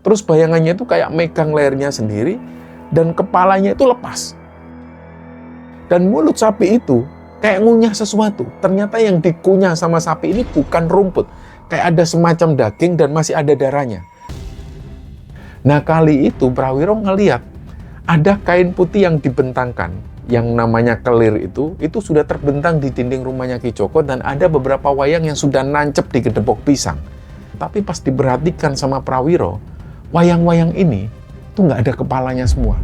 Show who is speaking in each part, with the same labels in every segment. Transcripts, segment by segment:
Speaker 1: Terus bayangannya itu kayak megang lehernya sendiri, dan kepalanya itu lepas. Dan mulut sapi itu kayak ngunyah sesuatu. Ternyata yang dikunyah sama sapi ini bukan rumput. Kayak ada semacam daging dan masih ada darahnya. Nah kali itu Prawiro ngeliat ada kain putih yang dibentangkan, yang namanya kelir itu sudah terbentang di dinding rumahnya Ki Joko, dan ada beberapa wayang yang sudah nancep di gedebok pisang. Tapi pas diperhatikan sama Prawiro, wayang-wayang ini tuh nggak ada kepalanya semua.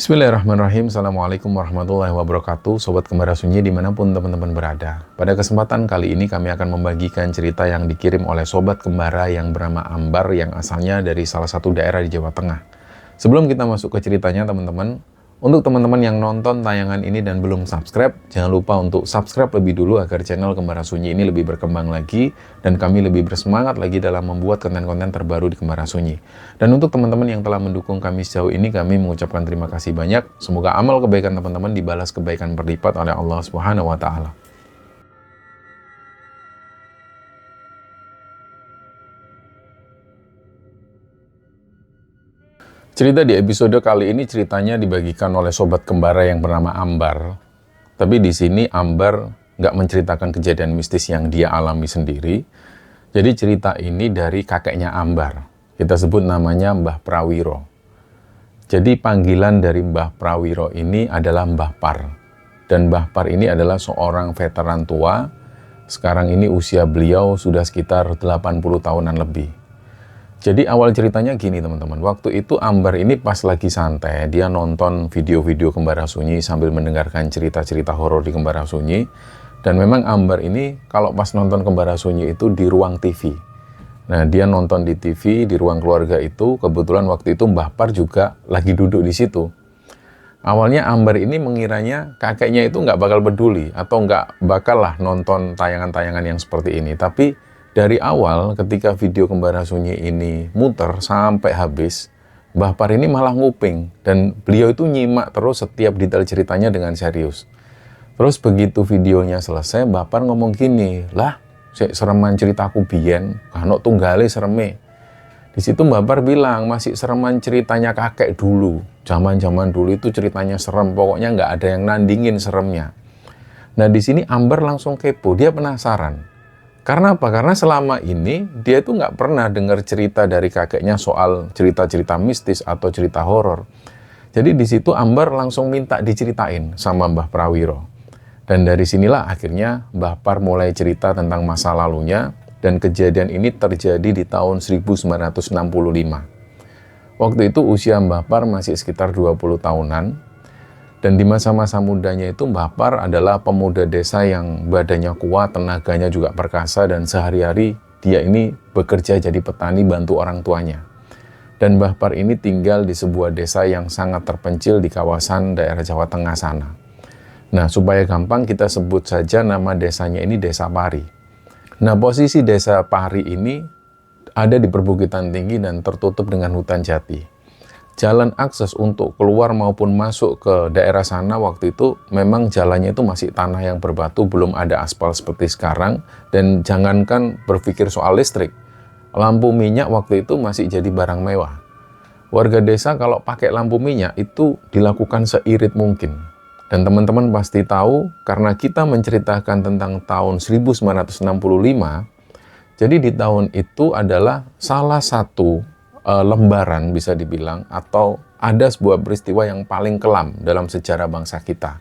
Speaker 1: Bismillahirrahmanirrahim. Assalamualaikum warahmatullahi wabarakatuh. Sobat Kembara Sunyi dimanapun teman-teman berada. Pada kesempatan kali ini kami akan membagikan cerita yang dikirim oleh Sobat Kembara yang bernama Ambar, yang asalnya dari salah satu daerah di Jawa Tengah. Sebelum kita masuk ke ceritanya teman-teman, untuk teman-teman yang nonton tayangan ini dan belum subscribe, jangan lupa untuk subscribe lebih dulu agar channel Kembara Sunyi ini lebih berkembang lagi dan kami lebih bersemangat lagi dalam membuat konten-konten terbaru di Kembara Sunyi. Dan untuk teman-teman yang telah mendukung kami sejauh ini, kami mengucapkan terima kasih banyak. Semoga amal kebaikan teman-teman dibalas kebaikan berlipat oleh Allah Subhanahu wa Ta'ala. Cerita di episode kali ini ceritanya dibagikan oleh Sobat Kembara yang bernama Ambar. Tapi di sini Ambar nggak menceritakan kejadian mistis yang dia alami sendiri. Jadi cerita ini dari kakeknya Ambar. Kita sebut namanya Mbah Prawiro. Jadi panggilan dari Mbah Prawiro ini adalah Mbah Par. Dan Mbah Par ini adalah seorang veteran tua. Sekarang ini usia beliau sudah sekitar 80 tahunan lebih. Jadi awal ceritanya gini teman-teman, waktu itu Ambar ini pas lagi santai, dia nonton video-video Kembara Sunyi sambil mendengarkan cerita-cerita horor di Kembara Sunyi. Dan memang Ambar ini kalau pas nonton Kembara Sunyi itu di ruang TV. Nah dia nonton di TV, di ruang keluarga itu, kebetulan waktu itu Mbah Par juga lagi duduk di situ. Awalnya Ambar ini mengiranya kakeknya itu nggak bakal peduli, atau nggak bakal lah nonton tayangan-tayangan yang seperti ini. Tapi dari awal ketika video Kembara Sunyi ini muter sampai habis, Mbah Par ini malah nguping dan beliau itu nyimak terus setiap detail ceritanya dengan serius. Terus begitu videonya selesai, Mbah Par ngomong gini, lah sereman ceritaku biyen, kanok tunggale sereme. Di situ Mbah Par bilang, masih sereman ceritanya kakek dulu. Zaman-zaman dulu itu ceritanya serem, pokoknya nggak ada yang nandingin seremnya. Nah di sini Ambar langsung kepo, dia penasaran. Karena apa? Karena selama ini dia itu nggak pernah dengar cerita dari kakeknya soal cerita-cerita mistis atau cerita horor. Jadi di situ Ambar langsung minta diceritain sama Mbah Prawiro. Dan dari sinilah akhirnya Mbah Par mulai cerita tentang masa lalunya, dan kejadian ini terjadi di tahun 1965. Waktu itu usia Mbah Par masih sekitar 20 tahunan. Dan di masa-masa mudanya itu Mbah Par adalah pemuda desa yang badannya kuat, tenaganya juga perkasa, dan sehari-hari dia ini bekerja jadi petani bantu orang tuanya. Dan Mbah Par ini tinggal di sebuah desa yang sangat terpencil di kawasan daerah Jawa Tengah sana. Nah, supaya gampang kita sebut saja nama desanya ini Desa Pari. Nah, posisi Desa Pari ini ada di perbukitan tinggi dan tertutup dengan hutan jati. Jalan akses untuk keluar maupun masuk ke daerah sana waktu itu memang jalannya itu masih tanah yang berbatu, belum ada aspal seperti sekarang, dan jangankan berpikir soal listrik, lampu minyak waktu itu masih jadi barang mewah. Warga desa kalau pakai lampu minyak itu dilakukan seirit mungkin. Dan teman-teman pasti tahu karena kita menceritakan tentang tahun 1965, Jadi di tahun itu adalah salah satu lembaran bisa dibilang, atau ada sebuah peristiwa yang paling kelam dalam sejarah bangsa kita.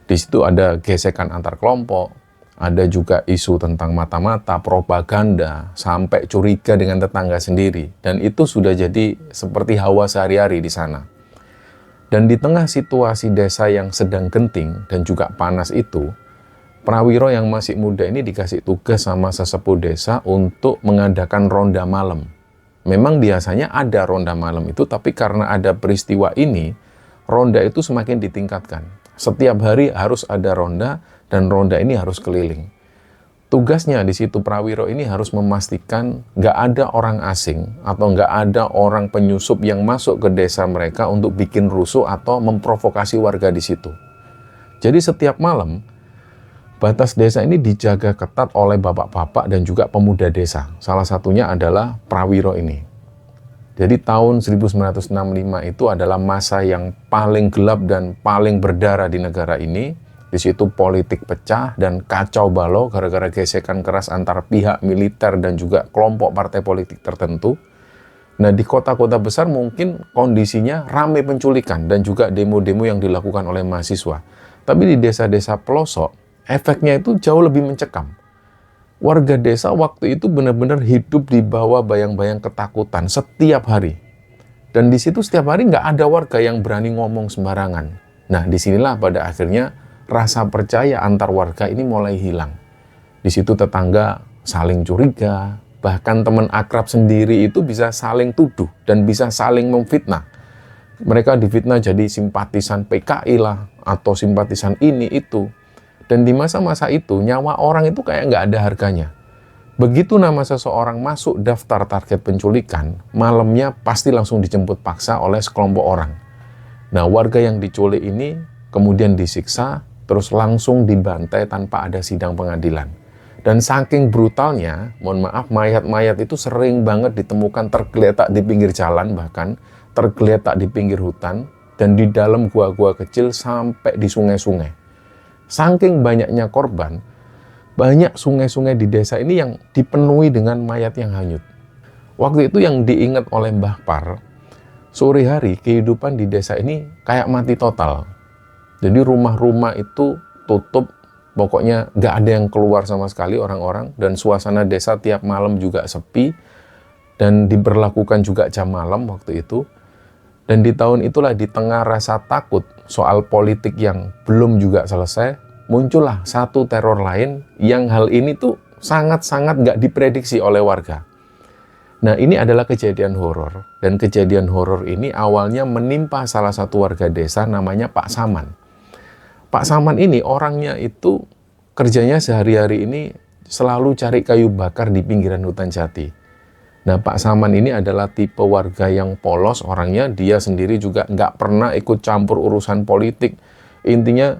Speaker 1: Di situ ada gesekan antar kelompok, ada juga isu tentang mata-mata, propaganda, sampai curiga dengan tetangga sendiri. Dan itu sudah jadi seperti hawa sehari-hari di sana. Dan di tengah situasi desa yang sedang genting dan juga panas itu, Prawiro yang masih muda ini dikasih tugas sama sesepuh desa untuk mengadakan ronda malam. Memang biasanya ada ronda malam itu, tapi karena ada peristiwa ini, ronda itu semakin ditingkatkan. Setiap hari harus ada ronda, dan ronda ini harus keliling. Tugasnya di situ Prawiro ini harus memastikan nggak ada orang asing atau nggak ada orang penyusup yang masuk ke desa mereka untuk bikin rusuh atau memprovokasi warga di situ. Jadi setiap malam, batas desa ini dijaga ketat oleh bapak-bapak dan juga pemuda desa. Salah satunya adalah Prawiro ini. Jadi tahun 1965 itu adalah masa yang paling gelap dan paling berdarah di negara ini. Di situ politik pecah dan kacau balau gara-gara gesekan keras antar pihak militer dan juga kelompok partai politik tertentu. Nah, di kota-kota besar mungkin kondisinya ramai penculikan dan juga demo-demo yang dilakukan oleh mahasiswa. Tapi di desa-desa pelosok, efeknya itu jauh lebih mencekam. Warga desa waktu itu benar-benar hidup di bawah bayang-bayang ketakutan setiap hari. Dan di situ setiap hari nggak ada warga yang berani ngomong sembarangan. Nah, disinilah pada akhirnya rasa percaya antar warga ini mulai hilang. Di situ tetangga saling curiga, bahkan teman akrab sendiri itu bisa saling tuduh dan bisa saling memfitnah. Mereka difitnah jadi simpatisan PKI lah, atau simpatisan ini itu. Dan di masa-masa itu, nyawa orang itu kayak nggak ada harganya. Begitu nama seseorang masuk daftar target penculikan, malamnya pasti langsung dijemput paksa oleh sekelompok orang. Nah, warga yang diculik ini kemudian disiksa, terus langsung dibantai tanpa ada sidang pengadilan. Dan saking brutalnya, mohon maaf, mayat-mayat itu sering banget ditemukan tergeletak di pinggir jalan, bahkan tergeletak di pinggir hutan, dan di dalam gua-gua kecil sampai di sungai-sungai. Saking banyaknya korban, banyak sungai-sungai di desa ini yang dipenuhi dengan mayat yang hanyut. Waktu itu yang diingat oleh Mbah Par, sore hari kehidupan di desa ini kayak mati total. Jadi rumah-rumah itu tutup, pokoknya nggak ada yang keluar sama sekali orang-orang, dan suasana desa tiap malam juga sepi, dan diberlakukan juga jam malam waktu itu. Dan di tahun itulah, di tengah rasa takut soal politik yang belum juga selesai, muncullah satu teror lain yang hal ini tuh sangat-sangat nggak diprediksi oleh warga. Nah, ini adalah kejadian horor, dan kejadian horor ini awalnya menimpa salah satu warga desa namanya Pak Saman. Pak Saman ini orangnya itu kerjanya sehari-hari ini selalu cari kayu bakar di pinggiran hutan jati. Nah, Pak Saman ini adalah tipe warga yang polos orangnya, dia sendiri juga nggak pernah ikut campur urusan politik. Intinya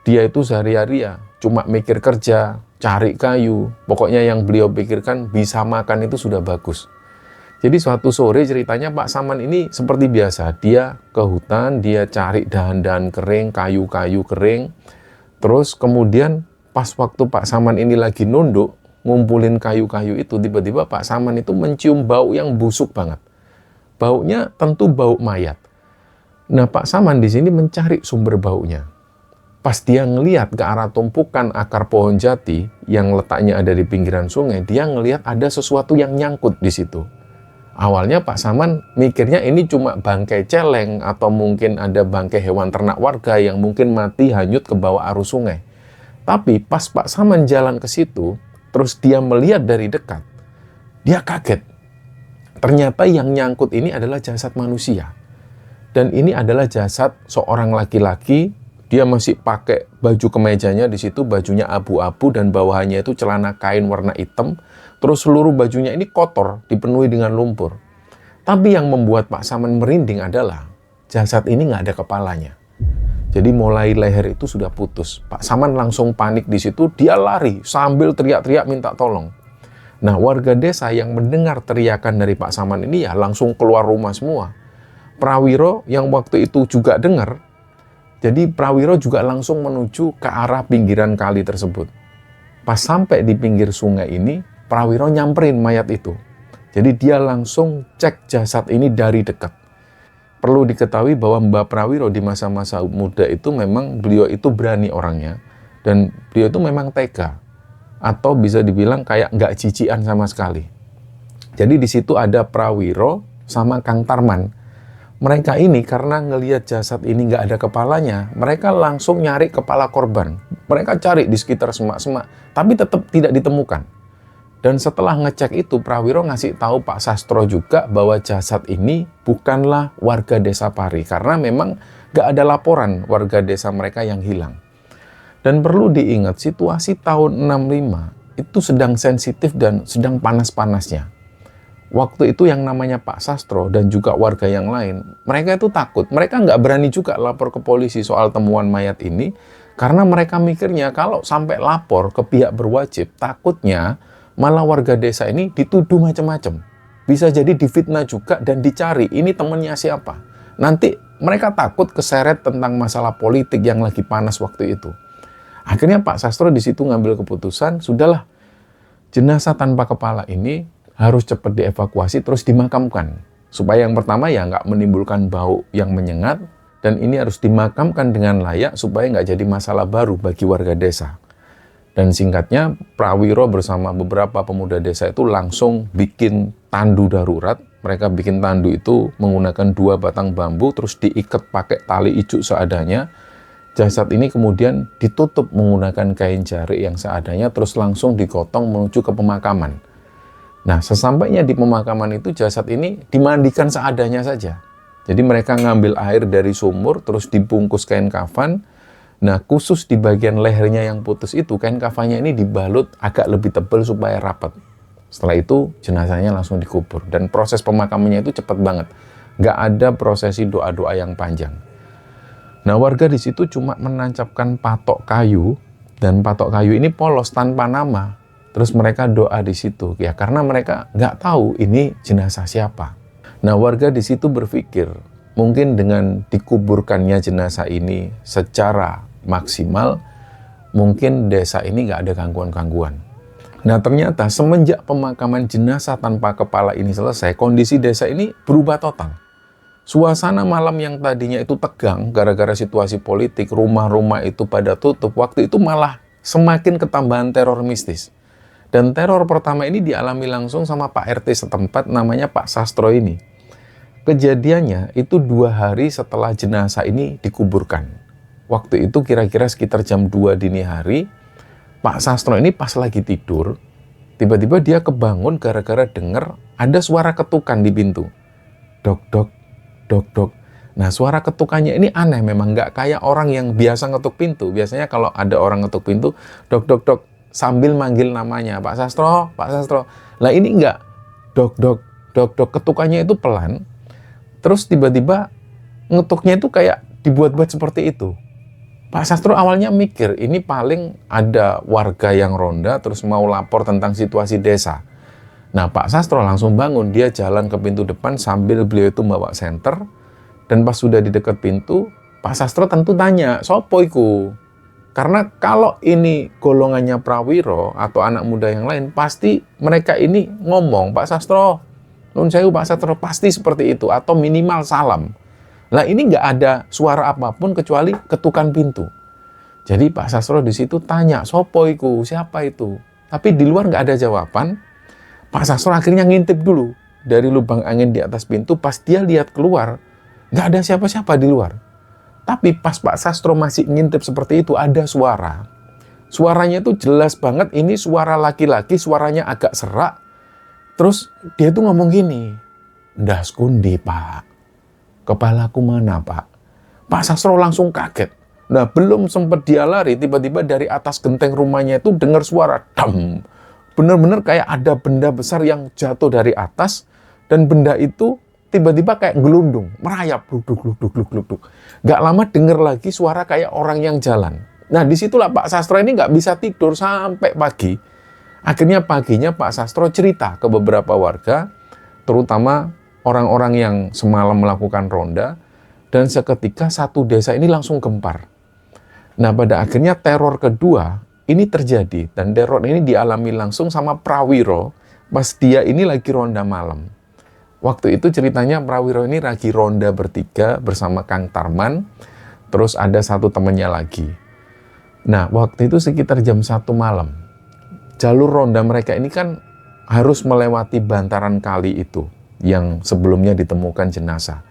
Speaker 1: dia itu sehari-hari ya cuma mikir kerja, cari kayu, pokoknya yang beliau pikirkan bisa makan itu sudah bagus. Jadi suatu sore ceritanya Pak Saman ini seperti biasa, dia ke hutan, dia cari dahan-dahan kering, kayu-kayu kering. Terus kemudian pas waktu Pak Saman ini lagi nunduk, ngumpulin kayu-kayu itu, tiba-tiba Pak Saman itu mencium bau yang busuk banget. Baunya tentu bau mayat. Nah, Pak Saman di sini mencari sumber baunya. Pas dia ngelihat ke arah tumpukan akar pohon jati yang letaknya ada di pinggiran sungai, dia ngelihat ada sesuatu yang nyangkut di situ. Awalnya Pak Saman mikirnya ini cuma bangkai celeng atau mungkin ada bangkai hewan ternak warga yang mungkin mati hanyut ke bawah arus sungai. Tapi pas Pak Saman jalan ke situ, terus dia melihat dari dekat, dia kaget. Ternyata yang nyangkut ini adalah jasad manusia. Dan ini adalah jasad seorang laki-laki, dia masih pakai baju kemejanya di situ, bajunya abu-abu dan bawahannya itu celana kain warna hitam. Terus seluruh bajunya ini kotor, dipenuhi dengan lumpur. Tapi yang membuat Pak Saman merinding adalah jasad ini nggak ada kepalanya. Jadi mulai leher itu sudah putus. Pak Saman langsung panik di situ, dia lari sambil teriak-teriak minta tolong. Nah, warga desa yang mendengar teriakan dari Pak Saman ini ya langsung keluar rumah semua. Prawiro yang waktu itu juga dengar, jadi Prawiro juga langsung menuju ke arah pinggiran kali tersebut. Pas sampai di pinggir sungai ini, Prawiro nyamperin mayat itu. Jadi dia langsung cek jasad ini dari dekat. Perlu diketahui bahwa Mbah Prawiro di masa-masa muda itu memang beliau itu berani orangnya. Dan beliau itu memang tega. Atau bisa dibilang kayak nggak cician sama sekali. Jadi di situ ada Prawiro sama Kang Tarman. Mereka ini karena ngelihat jasad ini nggak ada kepalanya, mereka langsung nyari kepala korban. Mereka cari di sekitar semak-semak, tapi tetap tidak ditemukan. Dan setelah ngecek itu, Prawiro ngasih tahu Pak Sastro juga bahwa jasad ini bukanlah warga desa Pari, karena memang nggak ada laporan warga desa mereka yang hilang. Dan perlu diingat, situasi tahun 65 itu sedang sensitif dan sedang panas-panasnya. Waktu itu yang namanya Pak Sastro dan juga warga yang lain, mereka itu takut. Mereka nggak berani juga lapor ke polisi soal temuan mayat ini, karena mereka mikirnya kalau sampai lapor ke pihak berwajib, takutnya malah warga desa ini dituduh macam-macam. Bisa jadi difitnah juga dan dicari, ini temennya siapa. Nanti mereka takut keseret tentang masalah politik yang lagi panas waktu itu. Akhirnya Pak Sastro di situ ngambil keputusan, sudahlah, jenazah tanpa kepala ini harus cepat dievakuasi terus dimakamkan. Supaya yang pertama ya nggak menimbulkan bau yang menyengat, dan ini harus dimakamkan dengan layak supaya nggak jadi masalah baru bagi warga desa. Dan singkatnya, Prawiro bersama beberapa pemuda desa itu langsung bikin tandu darurat. Mereka bikin tandu itu menggunakan 2 batang bambu terus diikat pakai tali ijuk seadanya. Jasad ini kemudian ditutup menggunakan kain jarik yang seadanya terus langsung digotong menuju ke pemakaman. Nah, sesampainya di pemakaman itu jasad ini dimandikan seadanya saja. Jadi mereka ngambil air dari sumur terus dibungkus kain kafan. Nah, khusus di bagian lehernya yang putus itu, kain kafannya ini dibalut agak lebih tebal supaya rapat. Setelah itu jenazahnya langsung dikubur dan proses pemakamannya itu cepat banget. Nggak ada prosesi doa-doa yang panjang. Nah, warga di situ cuma menancapkan patok kayu, dan patok kayu ini polos tanpa nama. Terus mereka doa di situ, ya karena mereka nggak tahu ini jenazah siapa. Nah, warga di situ berpikir, mungkin dengan dikuburkannya jenazah ini secara maksimal, mungkin desa ini nggak ada gangguan-gangguan. Nah, ternyata semenjak pemakaman jenazah tanpa kepala ini selesai, kondisi desa ini berubah total. Suasana malam yang tadinya itu tegang gara-gara situasi politik, rumah-rumah itu pada tutup, waktu itu malah semakin ketambahan teror mistis. Dan teror pertama ini dialami langsung sama Pak RT setempat namanya Pak Sastro ini. Kejadiannya itu 2 hari setelah jenazah ini dikuburkan. Waktu itu kira-kira sekitar jam 2 dini hari, Pak Sastro ini pas lagi tidur, tiba-tiba dia kebangun gara-gara dengar ada suara ketukan di pintu. Dok, dok, dok, dok. Nah, suara ketukannya ini aneh, memang nggak kayak orang yang biasa ngetuk pintu. Biasanya kalau ada orang ngetuk pintu, dok, dok, dok, sambil manggil namanya, Pak Sastro, Pak Sastro. Lah ini enggak, dok, dok, dok, dok, ketukannya itu pelan, terus tiba-tiba ngetuknya itu kayak dibuat-buat seperti itu. Pak Sastro awalnya mikir, ini paling ada warga yang ronda, terus mau lapor tentang situasi desa. Nah, Pak Sastro langsung bangun, dia jalan ke pintu depan sambil beliau itu bawa senter, dan pas sudah di dekat pintu, Pak Sastro tentu tanya, sopo iku? Karena kalau ini golongannya Prawiro atau anak muda yang lain, pasti mereka ini ngomong, Pak Sastro, nun sewu Pak Sastro, pasti seperti itu, atau minimal salam. Lah ini nggak ada suara apapun kecuali ketukan pintu. Jadi Pak Sastro di situ tanya, sopo iku, siapa itu? Tapi di luar nggak ada jawaban. Pak Sastro akhirnya ngintip dulu dari lubang angin di atas pintu. Pas dia lihat keluar, nggak ada siapa-siapa di luar. Tapi pas Pak Sastro masih ngintip seperti itu, ada suara. Suaranya itu jelas banget, ini suara laki-laki, suaranya agak serak. Terus dia tuh ngomong gini, ndas kundi Pak, kepalaku mana Pak? Pak Sastro langsung kaget. Nah, belum sempat dia lari, tiba-tiba dari atas genteng rumahnya itu dengar suara dam. Bener-bener kayak ada benda besar yang jatuh dari atas, dan benda itu tiba-tiba kayak gelundung, merayap, gluk-gluk. Gak lama denger lagi suara kayak orang yang jalan. Nah, disitulah Pak Sastro ini nggak bisa tidur sampai pagi. Akhirnya paginya Pak Sastro cerita ke beberapa warga, terutama orang-orang yang semalam melakukan ronda, dan seketika satu desa ini langsung gempar. Nah, pada akhirnya teror kedua ini terjadi dan teror ini dialami langsung sama Prawiro pas dia ini lagi ronda malam. Waktu itu ceritanya Prawiro ini lagi ronda bertiga bersama Kang Tarman, terus ada satu temennya lagi. Nah, waktu itu sekitar jam 1 malam. Jalur ronda mereka ini kan harus melewati bantaran kali itu yang sebelumnya ditemukan jenazah.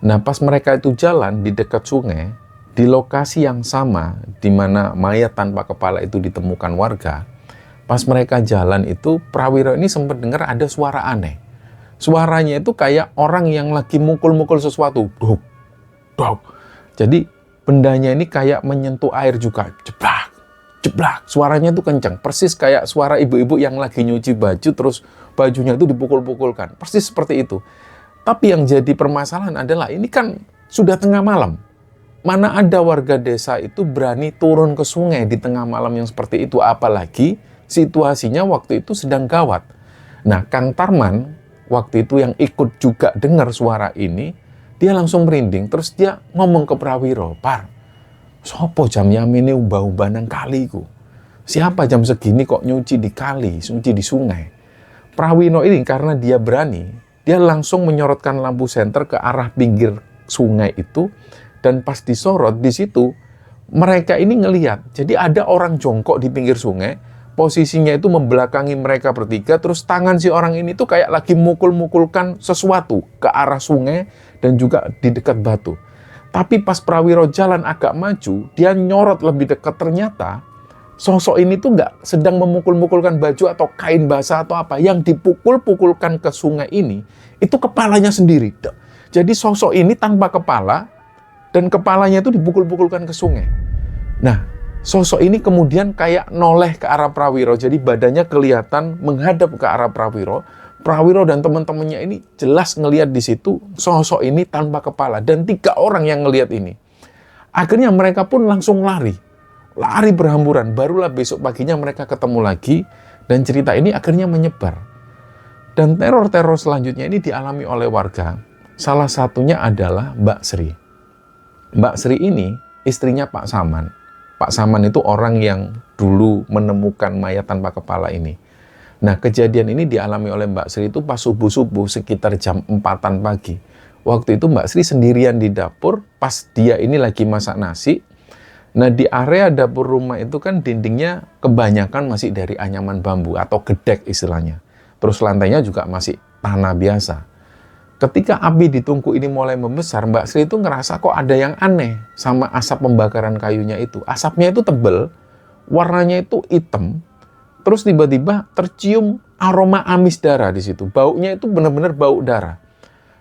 Speaker 1: Nah, pas mereka itu jalan di dekat sungai, di lokasi yang sama di mana mayat tanpa kepala itu ditemukan warga, pas mereka jalan itu, Prawiro ini sempat dengar ada suara aneh. Suaranya itu kayak orang yang lagi mukul-mukul sesuatu. Duk, duk. Jadi bendanya ini kayak menyentuh air juga. Jeblak, jeblak. Suaranya itu kencang. Persis kayak suara ibu-ibu yang lagi nyuci baju terus bajunya itu dipukul-pukulkan. Persis seperti itu. Tapi yang jadi permasalahan adalah ini kan sudah tengah malam. Mana ada warga desa itu berani turun ke sungai di tengah malam yang seperti itu. Apalagi situasinya waktu itu sedang gawat. Nah, Kang Tarman waktu itu yang ikut juga dengar suara ini, dia langsung merinding. Terus dia ngomong ke Prawiro, "Par, sopo jam ini ubah-ubah nang kali ku? Siapa jam segini kok nyuci di kali, nyuci di sungai?" Prawiro ini karena dia berani, dia langsung menyorotkan lampu senter ke arah pinggir sungai itu, dan pas disorot di situ, mereka ini ngelihat. Jadi ada orang jongkok di pinggir sungai, posisinya itu membelakangi mereka bertiga, terus tangan si orang ini tuh kayak lagi mukul-mukulkan sesuatu ke arah sungai dan juga di dekat batu. Tapi pas Prawiro jalan agak maju, dia nyorot lebih dekat, ternyata sosok ini tuh nggak sedang memukul-mukulkan baju atau kain basah atau apa. Yang dipukul-pukulkan ke sungai ini, itu kepalanya sendiri. Jadi sosok ini tanpa kepala, dan kepalanya itu dipukul-pukulkan ke sungai. Nah, sosok ini kemudian kayak noleh ke arah Prawiro, jadi badannya kelihatan menghadap ke arah Prawiro. Prawiro dan teman-temannya ini jelas ngelihat di situ sosok ini tanpa kepala, dan 3 orang yang ngelihat ini. Akhirnya mereka pun langsung lari berhamburan. Barulah besok paginya mereka ketemu lagi, dan cerita ini akhirnya menyebar. Dan teror-teror selanjutnya ini dialami oleh warga. Salah satunya adalah Mbak Sri. Mbak Sri ini istrinya Pak Saman. Pak Saman itu orang yang dulu menemukan mayat tanpa kepala ini. Nah, kejadian ini dialami oleh Mbak Sri itu pas subuh-subuh sekitar jam 4-an pagi. Waktu itu Mbak Sri sendirian di dapur, pas dia ini lagi masak nasi. Nah, di area dapur rumah itu kan dindingnya kebanyakan masih dari anyaman bambu atau gedek istilahnya. Terus lantainya juga masih tanah biasa. Ketika api di tungku ini mulai membesar, Mbak Sri itu ngerasa kok ada yang aneh sama asap pembakaran kayunya itu. Asapnya itu tebal, warnanya itu hitam, terus tiba-tiba tercium aroma amis darah di situ. Baunya itu benar-benar bau darah.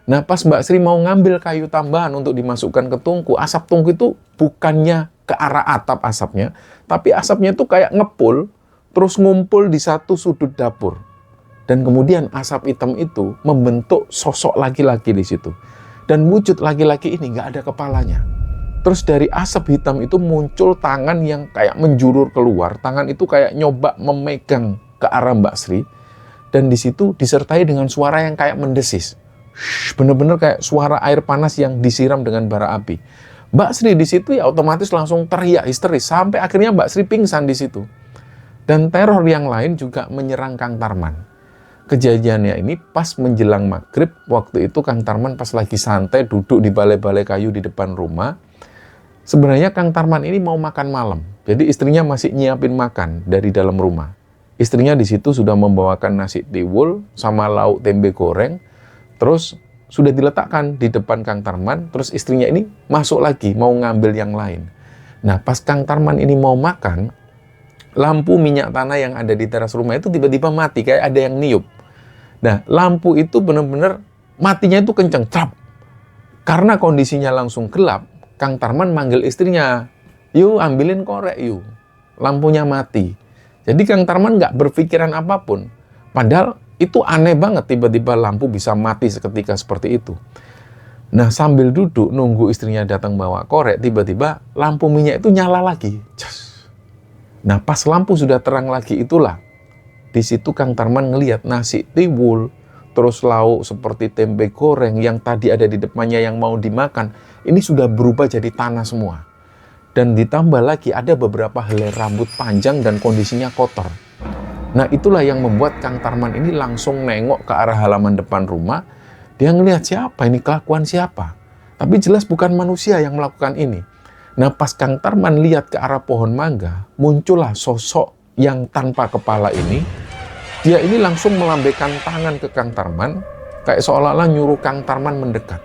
Speaker 1: Nah, pas Mbak Sri mau ngambil kayu tambahan untuk dimasukkan ke tungku, asap tungku itu bukannya ke arah atap asapnya, tapi asapnya itu kayak ngepul, terus ngumpul di satu sudut dapur. Dan kemudian asap hitam itu membentuk sosok laki-laki di situ. Dan wujud laki-laki ini nggak ada kepalanya. Terus dari asap hitam itu muncul tangan yang kayak menjulur keluar. Tangan itu kayak nyoba memegang ke arah Mbak Sri. Dan di situ disertai dengan suara yang kayak mendesis. Bener-bener kayak suara air panas yang disiram dengan bara api. Mbak Sri di situ ya otomatis langsung teriak histeris. Sampai akhirnya Mbak Sri pingsan di situ. Dan teror yang lain juga menyerang Kang Tarman. Kejadiannya ini pas menjelang maghrib, waktu itu Kang Tarman pas lagi santai duduk di balai-balai kayu di depan rumah. Sebenarnya Kang Tarman ini mau makan malam, jadi istrinya masih nyiapin makan dari dalam rumah. Istrinya di situ sudah membawakan nasi tiwul sama lauk tempe goreng, terus sudah diletakkan di depan Kang Tarman, terus istrinya ini masuk lagi mau ngambil yang lain. Nah, pas Kang Tarman ini mau makan, lampu minyak tanah yang ada di teras rumah itu tiba-tiba mati, kayak ada yang niup. Nah, lampu itu benar-benar matinya itu kenceng, trap. Karena kondisinya langsung gelap, Kang Tarman manggil istrinya, "Yuk ambilin korek yuk." Lampunya mati. Jadi Kang Tarman nggak berpikiran apapun. Padahal itu aneh banget tiba-tiba lampu bisa mati seketika seperti itu. Nah, sambil duduk nunggu istrinya datang bawa korek, tiba-tiba lampu minyak itu nyala lagi. Nah, pas lampu sudah terang lagi itulah, di situ Kang Tarman ngelihat nasi tiwul, terus lauk seperti tempe goreng yang tadi ada di depannya yang mau dimakan, ini sudah berubah jadi tanah semua. Dan ditambah lagi ada beberapa helai rambut panjang dan kondisinya kotor. Nah, itulah yang membuat Kang Tarman ini langsung nengok ke arah halaman depan rumah. Dia ngelihat siapa ini, kelakuan siapa. Tapi jelas bukan manusia yang melakukan ini. Nah, pas Kang Tarman lihat ke arah pohon mangga, muncullah sosok yang tanpa kepala ini. Dia ini langsung melambaikan tangan ke Kang Tarman, kayak seolah-olah nyuruh Kang Tarman mendekat.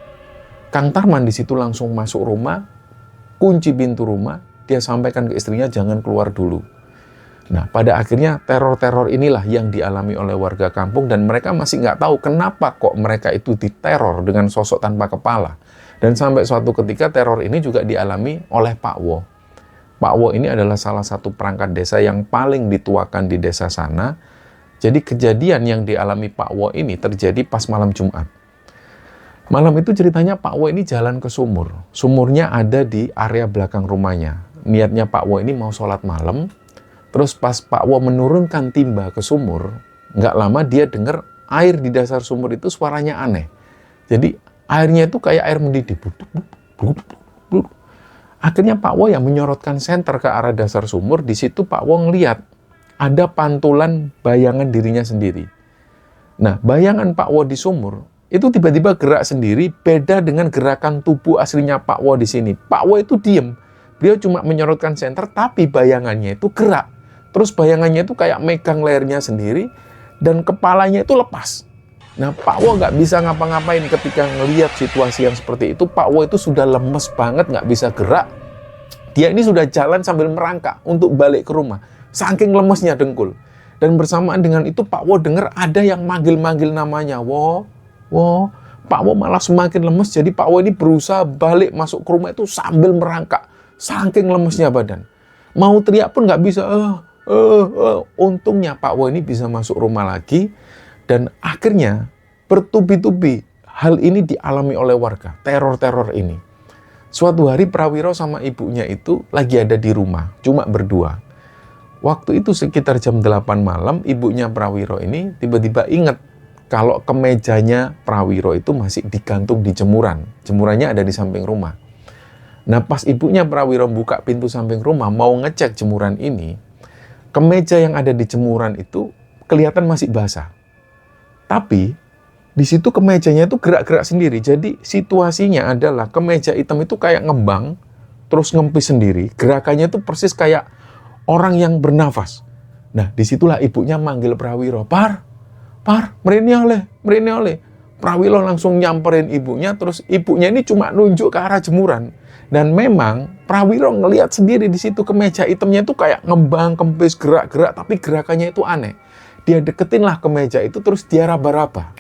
Speaker 1: Kang Tarman di situ langsung masuk rumah, kunci pintu rumah, dia sampaikan ke istrinya jangan keluar dulu. Nah, pada akhirnya teror-teror inilah yang dialami oleh warga kampung dan mereka masih nggak tahu kenapa kok mereka itu diteror dengan sosok tanpa kepala. Dan sampai suatu ketika teror ini juga dialami oleh Pak Wo. Pak Wo ini adalah salah satu perangkat desa yang paling dituakan di desa sana. Jadi kejadian yang dialami Pak Wo ini terjadi pas malam Jumat. Malam itu ceritanya Pak Wo ini jalan ke sumur. Sumurnya ada di area belakang rumahnya. Niatnya Pak Wo ini mau sholat malam. Terus pas Pak Wo menurunkan timba ke sumur, nggak lama dia dengar air di dasar sumur itu suaranya aneh. Jadi airnya itu kayak air mendidih. Akhirnya Pak Wo yang menyorotkan senter ke arah dasar sumur. Di situ Pak Wo ngeliat ada pantulan bayangan dirinya sendiri. Nah, bayangan Pak Wo di sumur itu tiba-tiba gerak sendiri, beda dengan gerakan tubuh aslinya Pak Wo di sini. Pak Wo itu diem, beliau cuma menyorotkan senter, tapi bayangannya itu gerak. Terus bayangannya itu kayak megang lehernya sendiri, dan kepalanya itu lepas. Nah, Pak Wo nggak bisa ngapa-ngapain ketika ngelihat situasi yang seperti itu. Pak Wo itu sudah lemes banget, nggak bisa gerak. Dia ini sudah jalan sambil merangkak untuk balik ke rumah. Saking lemesnya dengkul. Dan bersamaan dengan itu Pak Wo dengar ada yang manggil-manggil namanya. Wo, Pak Wo malah semakin lemes, jadi Pak Wo ini berusaha balik masuk ke rumah itu sambil merangkak, saking lemesnya badan. Mau teriak pun nggak bisa. Untungnya Pak Wo ini bisa masuk rumah lagi, dan akhirnya bertubi-tubi hal ini dialami oleh warga, teror-teror ini. Suatu hari Prawiro sama ibunya itu lagi ada di rumah, cuma berdua. Waktu itu sekitar jam 8 malam, ibunya Prawiro ini tiba-tiba ingat kalau kemejanya Prawiro itu masih digantung di jemuran. Jemurannya ada di samping rumah. Nah, pas ibunya Prawiro buka pintu samping rumah, mau ngecek jemuran ini, kemeja yang ada di jemuran itu kelihatan masih basah. Tapi, di situ kemejanya itu gerak-gerak sendiri. Jadi, situasinya adalah kemeja hitam itu kayak ngembang, terus ngempis sendiri. Gerakannya itu persis kayak orang yang bernafas. Nah, disitulah ibunya manggil Prawiro, Par, merini oleh. Prawiro langsung nyamperin ibunya, terus ibunya ini cuma nunjuk ke arah jemuran. Dan memang Prawiro ngelihat sendiri di situ kemeja hitamnya itu kayak ngembang, kempis, gerak-gerak, tapi gerakannya itu aneh. Dia deketinlah kemeja itu, terus dia raba-raba.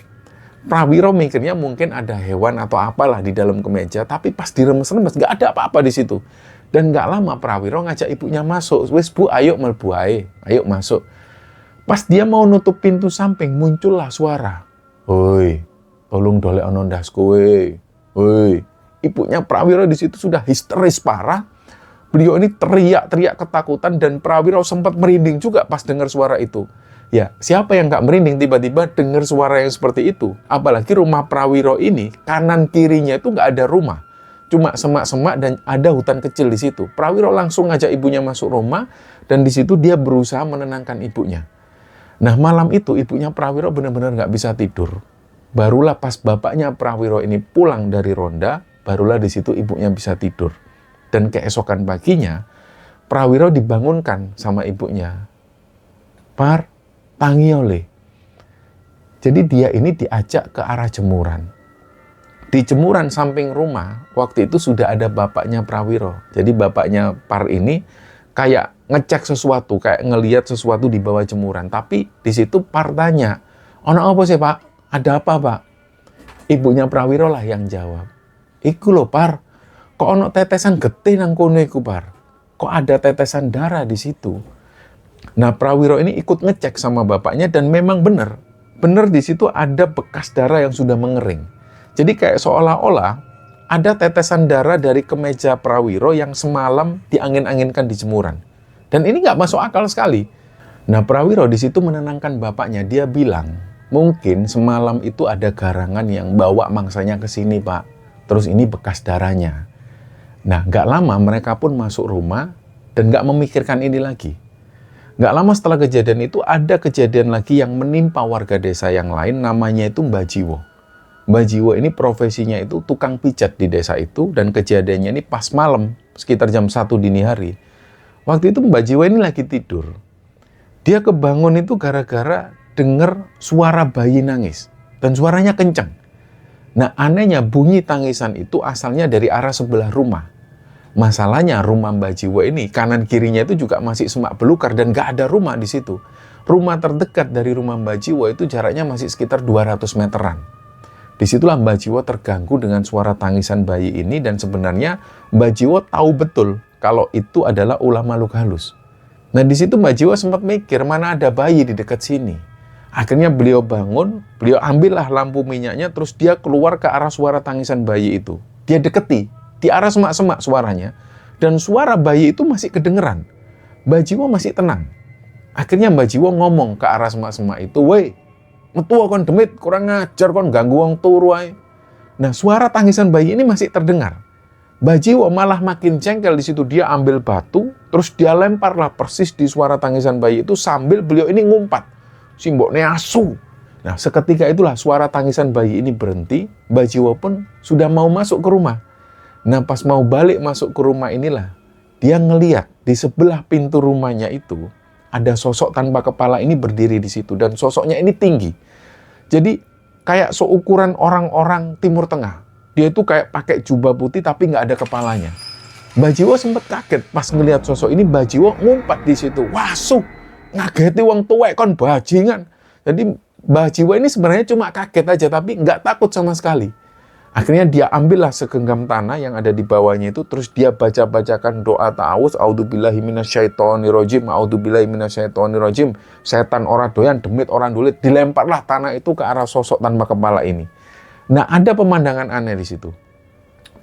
Speaker 1: Prawiro mikirnya mungkin ada hewan atau apalah di dalam kemeja, tapi pas diremes-remes nggak ada apa-apa di situ. Dan nggak lama Prawiro ngajak ibunya masuk. Wes bu, ayo mlebu ae, ayo masuk. Pas dia mau nutup pintu samping, muncullah suara. Hoi, tolong dolek ono ndas kowe. Hoi. Ibunya Prawiro di situ sudah histeris parah. Beliau ini teriak-teriak ketakutan dan Prawiro sempat merinding juga pas dengar suara itu. Ya, siapa yang nggak merinding tiba-tiba dengar suara yang seperti itu? Apalagi rumah Prawiro ini, kanan kirinya itu nggak ada rumah. Cuma semak-semak dan ada hutan kecil di situ. Prawiro langsung ngajak ibunya masuk rumah dan di situ dia berusaha menenangkan ibunya. Nah, malam itu ibunya Prawiro benar-benar nggak bisa tidur. Barulah pas bapaknya Prawiro ini pulang dari ronda, barulah di situ ibunya bisa tidur. Dan keesokan paginya, Prawiro dibangunkan sama ibunya. Par, tangi oleh. Jadi dia ini diajak ke arah jemuran. Di jemuran samping rumah, waktu itu sudah ada bapaknya Prawiro. Jadi bapaknya Par ini kayak ngecek sesuatu, kayak ngelihat sesuatu di bawah jemuran. Tapi di situ Par tanya, ono apa sih Pak? Ada apa Pak? Ibunya Prawiro lah yang jawab. Iku loh Par, kok ono tetesan getih nang kono iku Par? Kok ada tetesan darah di situ? Nah, Prawiro ini ikut ngecek sama bapaknya dan memang benar di situ ada bekas darah yang sudah mengering. Jadi kayak seolah-olah ada tetesan darah dari kemeja Prawiro yang semalam diangin-anginkan di jemuran. Dan ini nggak masuk akal sekali. Nah, Prawiro di situ menenangkan bapaknya. Dia bilang, mungkin semalam itu ada garangan yang bawa mangsanya ke sini, Pak. Terus ini bekas darahnya. Nah, nggak lama mereka pun masuk rumah dan nggak memikirkan ini lagi. Nggak lama setelah kejadian itu, ada kejadian lagi yang menimpa warga desa yang lain, namanya itu Mbah Jiwo. Mbah Jiwo ini profesinya itu tukang pijat di desa itu, dan kejadiannya ini pas malam, sekitar jam 1 dini hari. Waktu itu Mbah Jiwo ini lagi tidur. Dia kebangun itu gara-gara dengar suara bayi nangis, dan suaranya kencang. Nah, anehnya bunyi tangisan itu asalnya dari arah sebelah rumah. Masalahnya rumah Mbah Jiwo ini kanan kirinya itu juga masih semak belukar dan gak ada rumah di situ. Rumah terdekat dari rumah Mbah Jiwo itu jaraknya masih sekitar 200 meteran. Disitulah Mbah Jiwo terganggu dengan suara tangisan bayi ini, dan sebenarnya Mbah Jiwo tahu betul kalau itu adalah ulah makhluk halus. Nah, di situ Mbah Jiwo sempat mikir, mana ada bayi di dekat sini. Akhirnya beliau bangun, beliau ambillah lampu minyaknya, terus dia keluar ke arah suara tangisan bayi itu. Dia deketi di arah semak-semak suaranya, dan suara bayi itu masih kedengeran. Mbah Jiwo masih tenang. Akhirnya Mbah Jiwo ngomong ke arah semak-semak itu, "Woi, metu kon demit, kurang ngajar kon ganggu wong turu ae." Nah, suara tangisan bayi ini masih terdengar. Mbah Jiwo malah makin jengkel di situ. Dia ambil batu, terus dia lemparlah persis di suara tangisan bayi itu sambil beliau ini ngumpat. "Simbokne asu." Nah, seketika itulah suara tangisan bayi ini berhenti. Mbah Jiwo pun sudah mau masuk ke rumah. Nah, pas mau balik masuk ke rumah inilah, dia ngeliat di sebelah pintu rumahnya itu, ada sosok tanpa kepala ini berdiri di situ. Dan sosoknya ini tinggi. Jadi, kayak seukuran orang-orang Timur Tengah. Dia itu kayak pakai jubah putih tapi nggak ada kepalanya. Mbah Jiwo sempat kaget pas ngelihat sosok ini. Mbah Jiwo ngumpat di situ. "Wasuh, ngageti wong tuwek kon bajingan." Jadi, Mbah Jiwo ini sebenarnya cuma kaget aja, tapi nggak takut sama sekali. Akhirnya dia ambillah segenggam tanah yang ada di bawahnya itu, terus dia baca-bacakan doa ta'awuz, "A'udzubillahi minasyaitonirrajim, a'udzubillahi minasyaitonirrajim." Setan ora doyan, demit orang dulit. Dilemparlah tanah itu ke arah sosok tanpa kepala ini. Nah, ada pemandangan aneh di situ.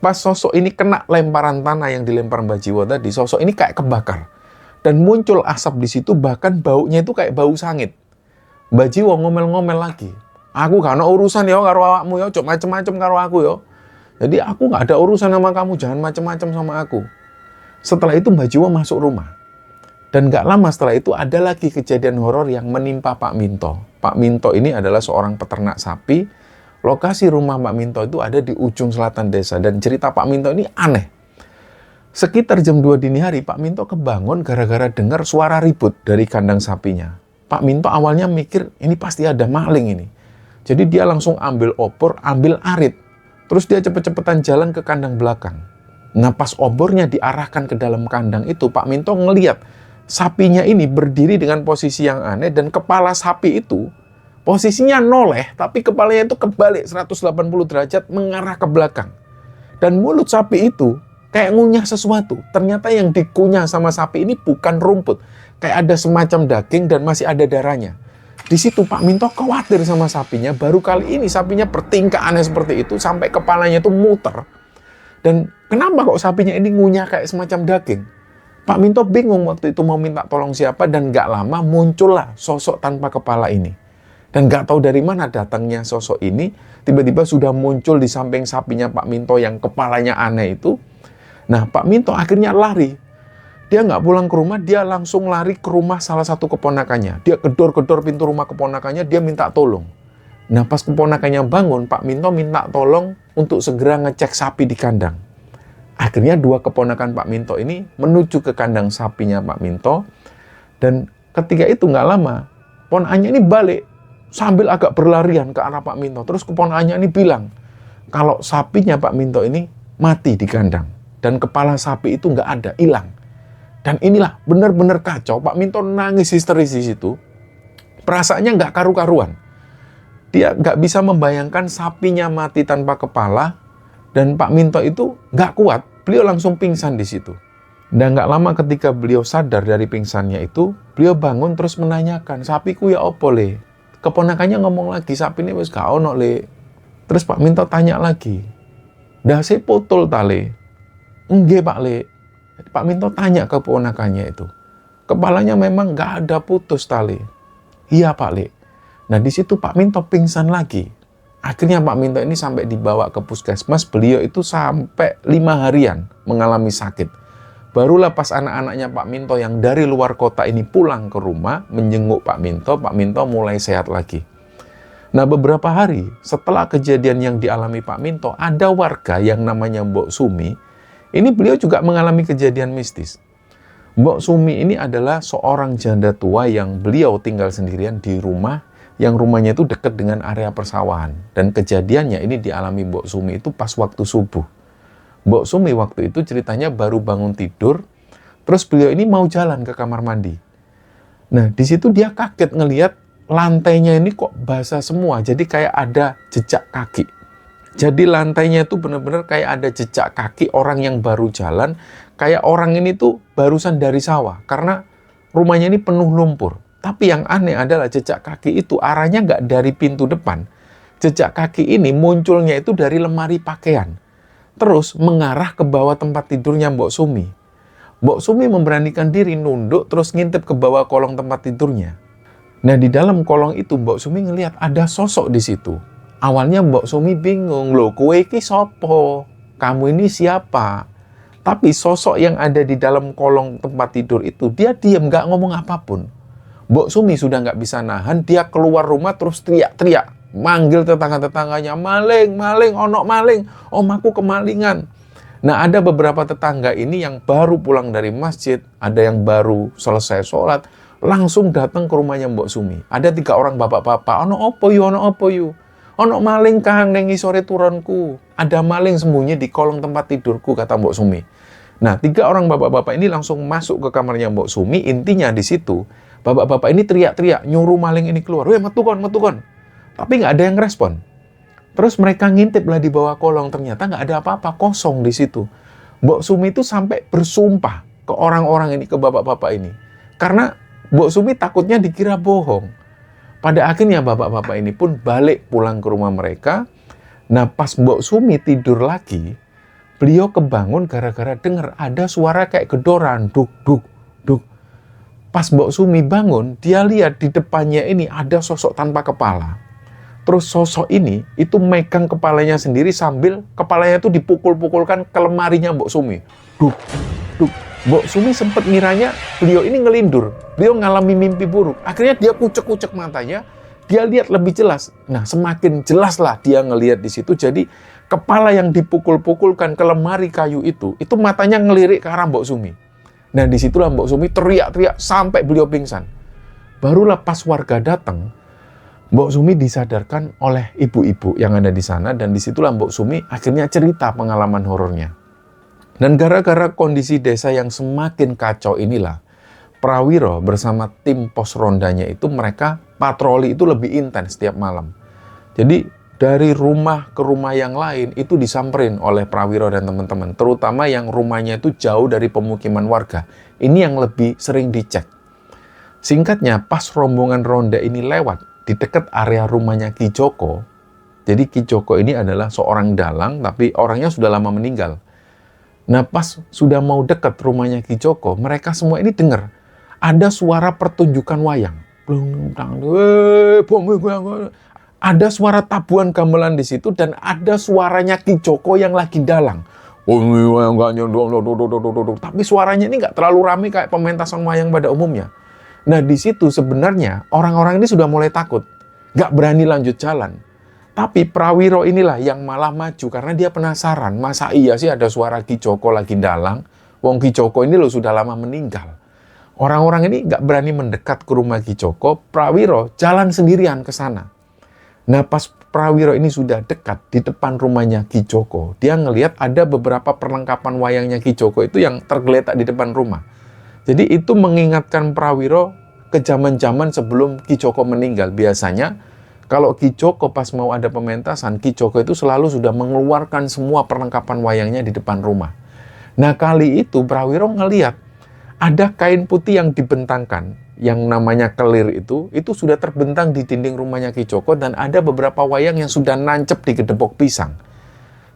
Speaker 1: Pas sosok ini kena lemparan tanah yang dilempar Mbah Jiwo tadi, sosok ini kayak kebakar. Dan muncul asap di situ, bahkan baunya itu kayak bau sangit. Mbah Jiwo ngomel-ngomel lagi. "Aku gak ada urusan ya karo awakmu ya, cok macem-macem karo aku ya. Jadi aku gak ada urusan sama kamu, jangan macem-macem sama aku." Setelah itu Mbah Jiwo masuk rumah. Dan gak lama setelah itu ada lagi kejadian horor yang menimpa Pak Minto. Pak Minto ini adalah seorang peternak sapi. Lokasi rumah Pak Minto itu ada di ujung selatan desa. Dan cerita Pak Minto ini aneh. Sekitar jam 2 dini hari, Pak Minto kebangun gara-gara dengar suara ribut dari kandang sapinya. Pak Minto awalnya mikir, ini pasti ada maling ini. Jadi dia langsung ambil obor, ambil arit. Terus dia cepet-cepetan jalan ke kandang belakang. Nah, pas obornya diarahkan ke dalam kandang itu, Pak Minto ngeliat sapinya ini berdiri dengan posisi yang aneh, dan kepala sapi itu posisinya noleh, tapi kepalanya itu kebalik 180 derajat mengarah ke belakang. Dan mulut sapi itu kayak ngunyah sesuatu. Ternyata yang dikunyah sama sapi ini bukan rumput. Kayak ada semacam daging dan masih ada darahnya. Di situ Pak Minto khawatir sama sapinya. Baru kali ini sapinya bertingkah aneh seperti itu sampai kepalanya itu muter. Dan kenapa kok sapinya ini ngunyah kayak semacam daging? Pak Minto bingung waktu itu mau minta tolong siapa, dan gak lama muncullah sosok tanpa kepala ini. Dan gak tahu dari mana datangnya sosok ini, tiba-tiba sudah muncul di samping sapinya Pak Minto yang kepalanya aneh itu. Nah, Pak Minto akhirnya lari. Dia nggak pulang ke rumah, dia langsung lari ke rumah salah satu keponakannya. Dia gedor-gedor pintu rumah keponakannya, dia minta tolong. Nah, pas keponakannya bangun, Pak Minto minta tolong untuk segera ngecek sapi di kandang. Akhirnya dua keponakan Pak Minto ini menuju ke kandang sapinya Pak Minto. Dan ketika itu nggak lama, ponakannya ini balik sambil agak berlarian ke arah Pak Minto. Terus keponakannya ini bilang, kalau sapinya Pak Minto ini mati di kandang. Dan kepala sapi itu nggak ada, hilang. Dan inilah benar-benar kacau. Pak Minto nangis histeris di situ. Perasaannya nggak karu-karuan. Dia nggak bisa membayangkan sapinya mati tanpa kepala. Dan Pak Minto itu nggak kuat. Beliau langsung pingsan di situ. Dan nggak lama ketika beliau sadar dari pingsannya itu, beliau bangun terus menanyakan, "Sapiku ya opo le?" Keponakannya ngomong lagi, "Sapi ini wis gak ono le." Terus Pak Minto tanya lagi, "Dase potol ta le?" "Enggak Pak le." Pak Minto tanya ke keponakannya itu, "Kepalanya memang nggak ada putus tali." "Iya Pak Le." Nah di situ Pak Minto pingsan lagi. Akhirnya Pak Minto ini sampai dibawa ke puskesmas, beliau itu sampai 5 harian mengalami sakit. Barulah pas anak-anaknya Pak Minto yang dari luar kota ini pulang ke rumah, menjenguk Pak Minto mulai sehat lagi. Nah, beberapa hari setelah kejadian yang dialami Pak Minto, ada warga yang namanya Mbok Sumi, ini beliau juga mengalami kejadian mistis. Mbok Sumi ini adalah seorang janda tua yang beliau tinggal sendirian di rumah yang rumahnya itu dekat dengan area persawahan. Dan kejadiannya ini dialami Mbok Sumi itu pas waktu subuh. Mbok Sumi waktu itu ceritanya baru bangun tidur, terus beliau ini mau jalan ke kamar mandi. Nah, di situ dia kaget ngelihat lantainya ini kok basah semua, jadi kayak ada jejak kaki. Jadi lantainya itu benar-benar kayak ada jejak kaki orang yang baru jalan, kayak orang ini tuh barusan dari sawah, karena rumahnya ini penuh lumpur. Tapi yang aneh adalah jejak kaki itu arahnya nggak dari pintu depan. Jejak kaki ini munculnya itu dari lemari pakaian. Terus mengarah ke bawah tempat tidurnya Mbok Sumi. Mbok Sumi memberanikan diri nunduk terus ngintip ke bawah kolong tempat tidurnya. Nah, di dalam kolong itu Mbok Sumi ngelihat ada sosok di situ. Awalnya Mbok Sumi bingung, loh kowe iki sopo? Kamu ini siapa? Tapi sosok yang ada di dalam kolong tempat tidur itu, dia diam nggak ngomong apapun. Mbok Sumi sudah nggak bisa nahan, dia keluar rumah terus teriak-teriak. Manggil tetangga-tetangganya, maling, maling, onok maling, om aku kemalingan. Nah, ada beberapa tetangga ini yang baru pulang dari masjid, ada yang baru selesai sholat, langsung datang ke rumahnya Mbok Sumi. Ada 3 orang bapak-bapak, ono opo yu, ono maling kang neng sore turunku. Ada maling sembunyi di kolong tempat tidurku, kata Mbok Sumi. Nah, 3 orang bapak-bapak ini langsung masuk ke kamarnya Mbok Sumi. Intinya di situ, bapak-bapak ini teriak-teriak, nyuruh maling ini keluar. Weh, metu kon. Tapi nggak ada yang respon. Terus mereka ngintip lah di bawah kolong. Ternyata nggak ada apa-apa, kosong di situ. Mbok Sumi itu sampai bersumpah ke orang-orang ini, ke bapak-bapak ini. Karena Mbok Sumi takutnya dikira bohong. Pada akhirnya bapak-bapak ini pun balik pulang ke rumah mereka. Nah, pas Mbok Sumi tidur lagi, beliau kebangun gara-gara dengar ada suara kayak gedoran. Duk, duk, duk. Pas Mbok Sumi bangun, dia lihat di depannya ini ada sosok tanpa kepala. Terus sosok ini itu megang kepalanya sendiri sambil kepalanya itu dipukul-pukulkan ke lemarinya Mbok Sumi. Duk, duk. Mbok Sumi sempat ngiranya beliau ini ngelindur. Beliau ngalami mimpi buruk. Akhirnya dia kucek-kucek matanya, dia lihat lebih jelas. Nah, semakin jelas lah dia ngelihat di situ. Jadi kepala yang dipukul-pukulkan ke lemari kayu itu matanya ngelirik ke arah Mbok Sumi. Nah, disitulah Mbok Sumi teriak-teriak sampai beliau pingsan. Barulah pas warga datang, Mbok Sumi disadarkan oleh ibu-ibu yang ada di sana, dan disitulah Mbok Sumi akhirnya cerita pengalaman horornya. Dan gara-gara kondisi desa yang semakin kacau inilah, Prawiro bersama tim pos rondanya itu mereka patroli itu lebih intens setiap malam. Jadi dari rumah ke rumah yang lain itu disamperin oleh Prawiro dan teman-teman, terutama yang rumahnya itu jauh dari pemukiman warga. Ini yang lebih sering dicek. Singkatnya, pas rombongan ronda ini lewat di dekat area rumahnya Ki Joko. Jadi Ki Joko ini adalah seorang dalang, tapi orangnya sudah lama meninggal. Nah, pas sudah mau dekat rumahnya Ki Joko, mereka semua ini dengar ada suara pertunjukan wayang. Ada suara tabuhan gamelan di situ, dan ada suaranya Ki Joko yang lagi dalang. Tapi suaranya ini nggak terlalu ramai kayak pementasan wayang pada umumnya. Nah, di situ sebenarnya orang-orang ini sudah mulai takut, nggak berani lanjut jalan. Tapi Prawiro inilah yang malah maju karena dia penasaran, masa iya sih ada suara Ki Joko lagi dalang? Wong Ki Joko ini loh sudah lama meninggal. Orang-orang ini nggak berani mendekat ke rumah Ki Joko. Prawiro jalan sendirian ke sana. Nah, pas Prawiro ini sudah dekat di depan rumahnya Ki Joko, dia ngelihat ada beberapa perlengkapan wayangnya Ki Joko itu yang tergeletak di depan rumah. Jadi itu mengingatkan Prawiro ke zaman-zaman sebelum Ki Joko meninggal. Biasanya kalau Ki Joko pas mau ada pementasan, Ki Joko itu selalu sudah mengeluarkan semua perlengkapan wayangnya di depan rumah. Nah, kali itu Prawiro ngelihat ada kain putih yang dibentangkan, yang namanya kelir itu sudah terbentang di dinding rumahnya Ki Joko, dan ada beberapa wayang yang sudah nancep di gedebok pisang.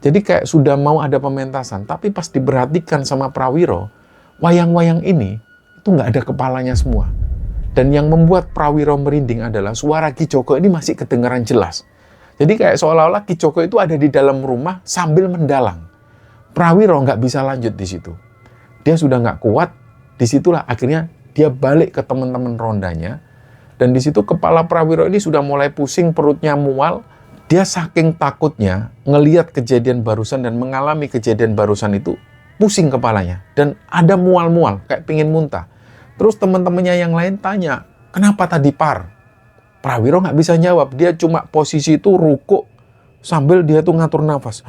Speaker 1: Jadi kayak sudah mau ada pementasan, tapi pas diperhatikan sama Prawiro, wayang-wayang ini itu nggak ada kepalanya semua. Dan yang membuat Prawiro merinding adalah suara Ki Joko ini masih kedengaran jelas. Jadi kayak seolah-olah Ki Joko itu ada di dalam rumah sambil mendalang. Prawiro nggak bisa lanjut di situ. Dia sudah nggak kuat, disitulah akhirnya dia balik ke teman-teman rondanya. Dan di situ kepala Prawiro ini sudah mulai pusing, perutnya mual. Dia saking takutnya ngelihat kejadian barusan dan mengalami kejadian barusan itu, pusing kepalanya. Dan ada mual-mual, kayak pingin muntah. Terus teman-temannya yang lain tanya, kenapa tadi Par? Prawiro nggak bisa jawab, dia cuma posisi itu rukuk sambil dia tuh ngatur nafas.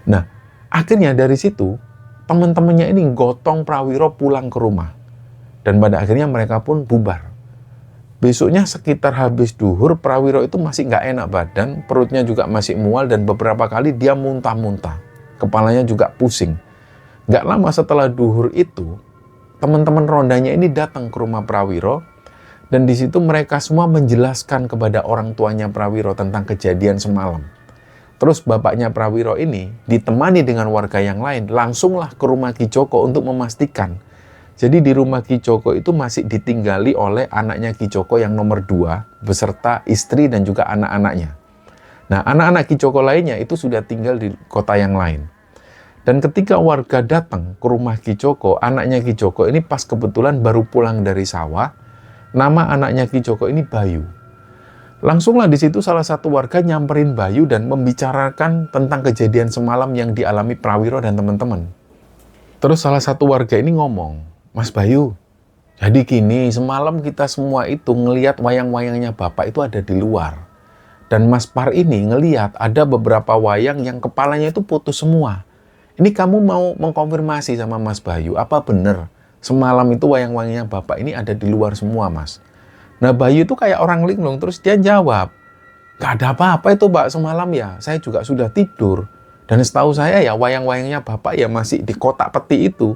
Speaker 1: Nah, akhirnya dari situ teman-temannya ini gotong Prawiro pulang ke rumah. Dan pada akhirnya mereka pun bubar. Besoknya sekitar habis duhur, Prawiro itu masih nggak enak badan, perutnya juga masih mual dan beberapa kali dia muntah-muntah. Kepalanya juga pusing. Nggak lama setelah duhur itu, teman-teman rondanya ini datang ke rumah Prawiro. Dan di situ mereka semua menjelaskan kepada orang tuanya Prawiro tentang kejadian semalam. Terus bapaknya Prawiro ini ditemani dengan warga yang lain, langsunglah ke rumah Ki Joko untuk memastikan. Jadi di rumah Ki Joko itu masih ditinggali oleh anaknya Ki Joko yang nomor 2, beserta istri dan juga anak-anaknya. Nah, anak-anak Ki Joko lainnya itu sudah tinggal di kota yang lain. Dan ketika warga datang ke rumah Ki Joko, anaknya Ki Joko ini pas kebetulan baru pulang dari sawah. Nama anaknya Ki Joko ini Bayu. Langsunglah di situ salah satu warga nyamperin Bayu dan membicarakan tentang kejadian semalam yang dialami Prawiro dan teman-teman. Terus salah satu warga ini ngomong, Mas Bayu, jadi gini, semalam kita semua itu ngelihat wayang-wayangnya Bapak itu ada di luar. Dan Mas Par ini ngelihat ada beberapa wayang yang kepalanya itu putus semua. Ini kamu mau mengkonfirmasi sama Mas Bayu, apa benar? Semalam itu wayang-wayangnya Bapak ini ada di luar semua, Mas. Nah, Bayu itu kayak orang linglung, terus dia jawab, gak ada apa-apa itu, Pak, semalam ya. Saya juga sudah tidur. Dan setahu saya ya, wayang-wayangnya Bapak ya masih di kotak peti itu.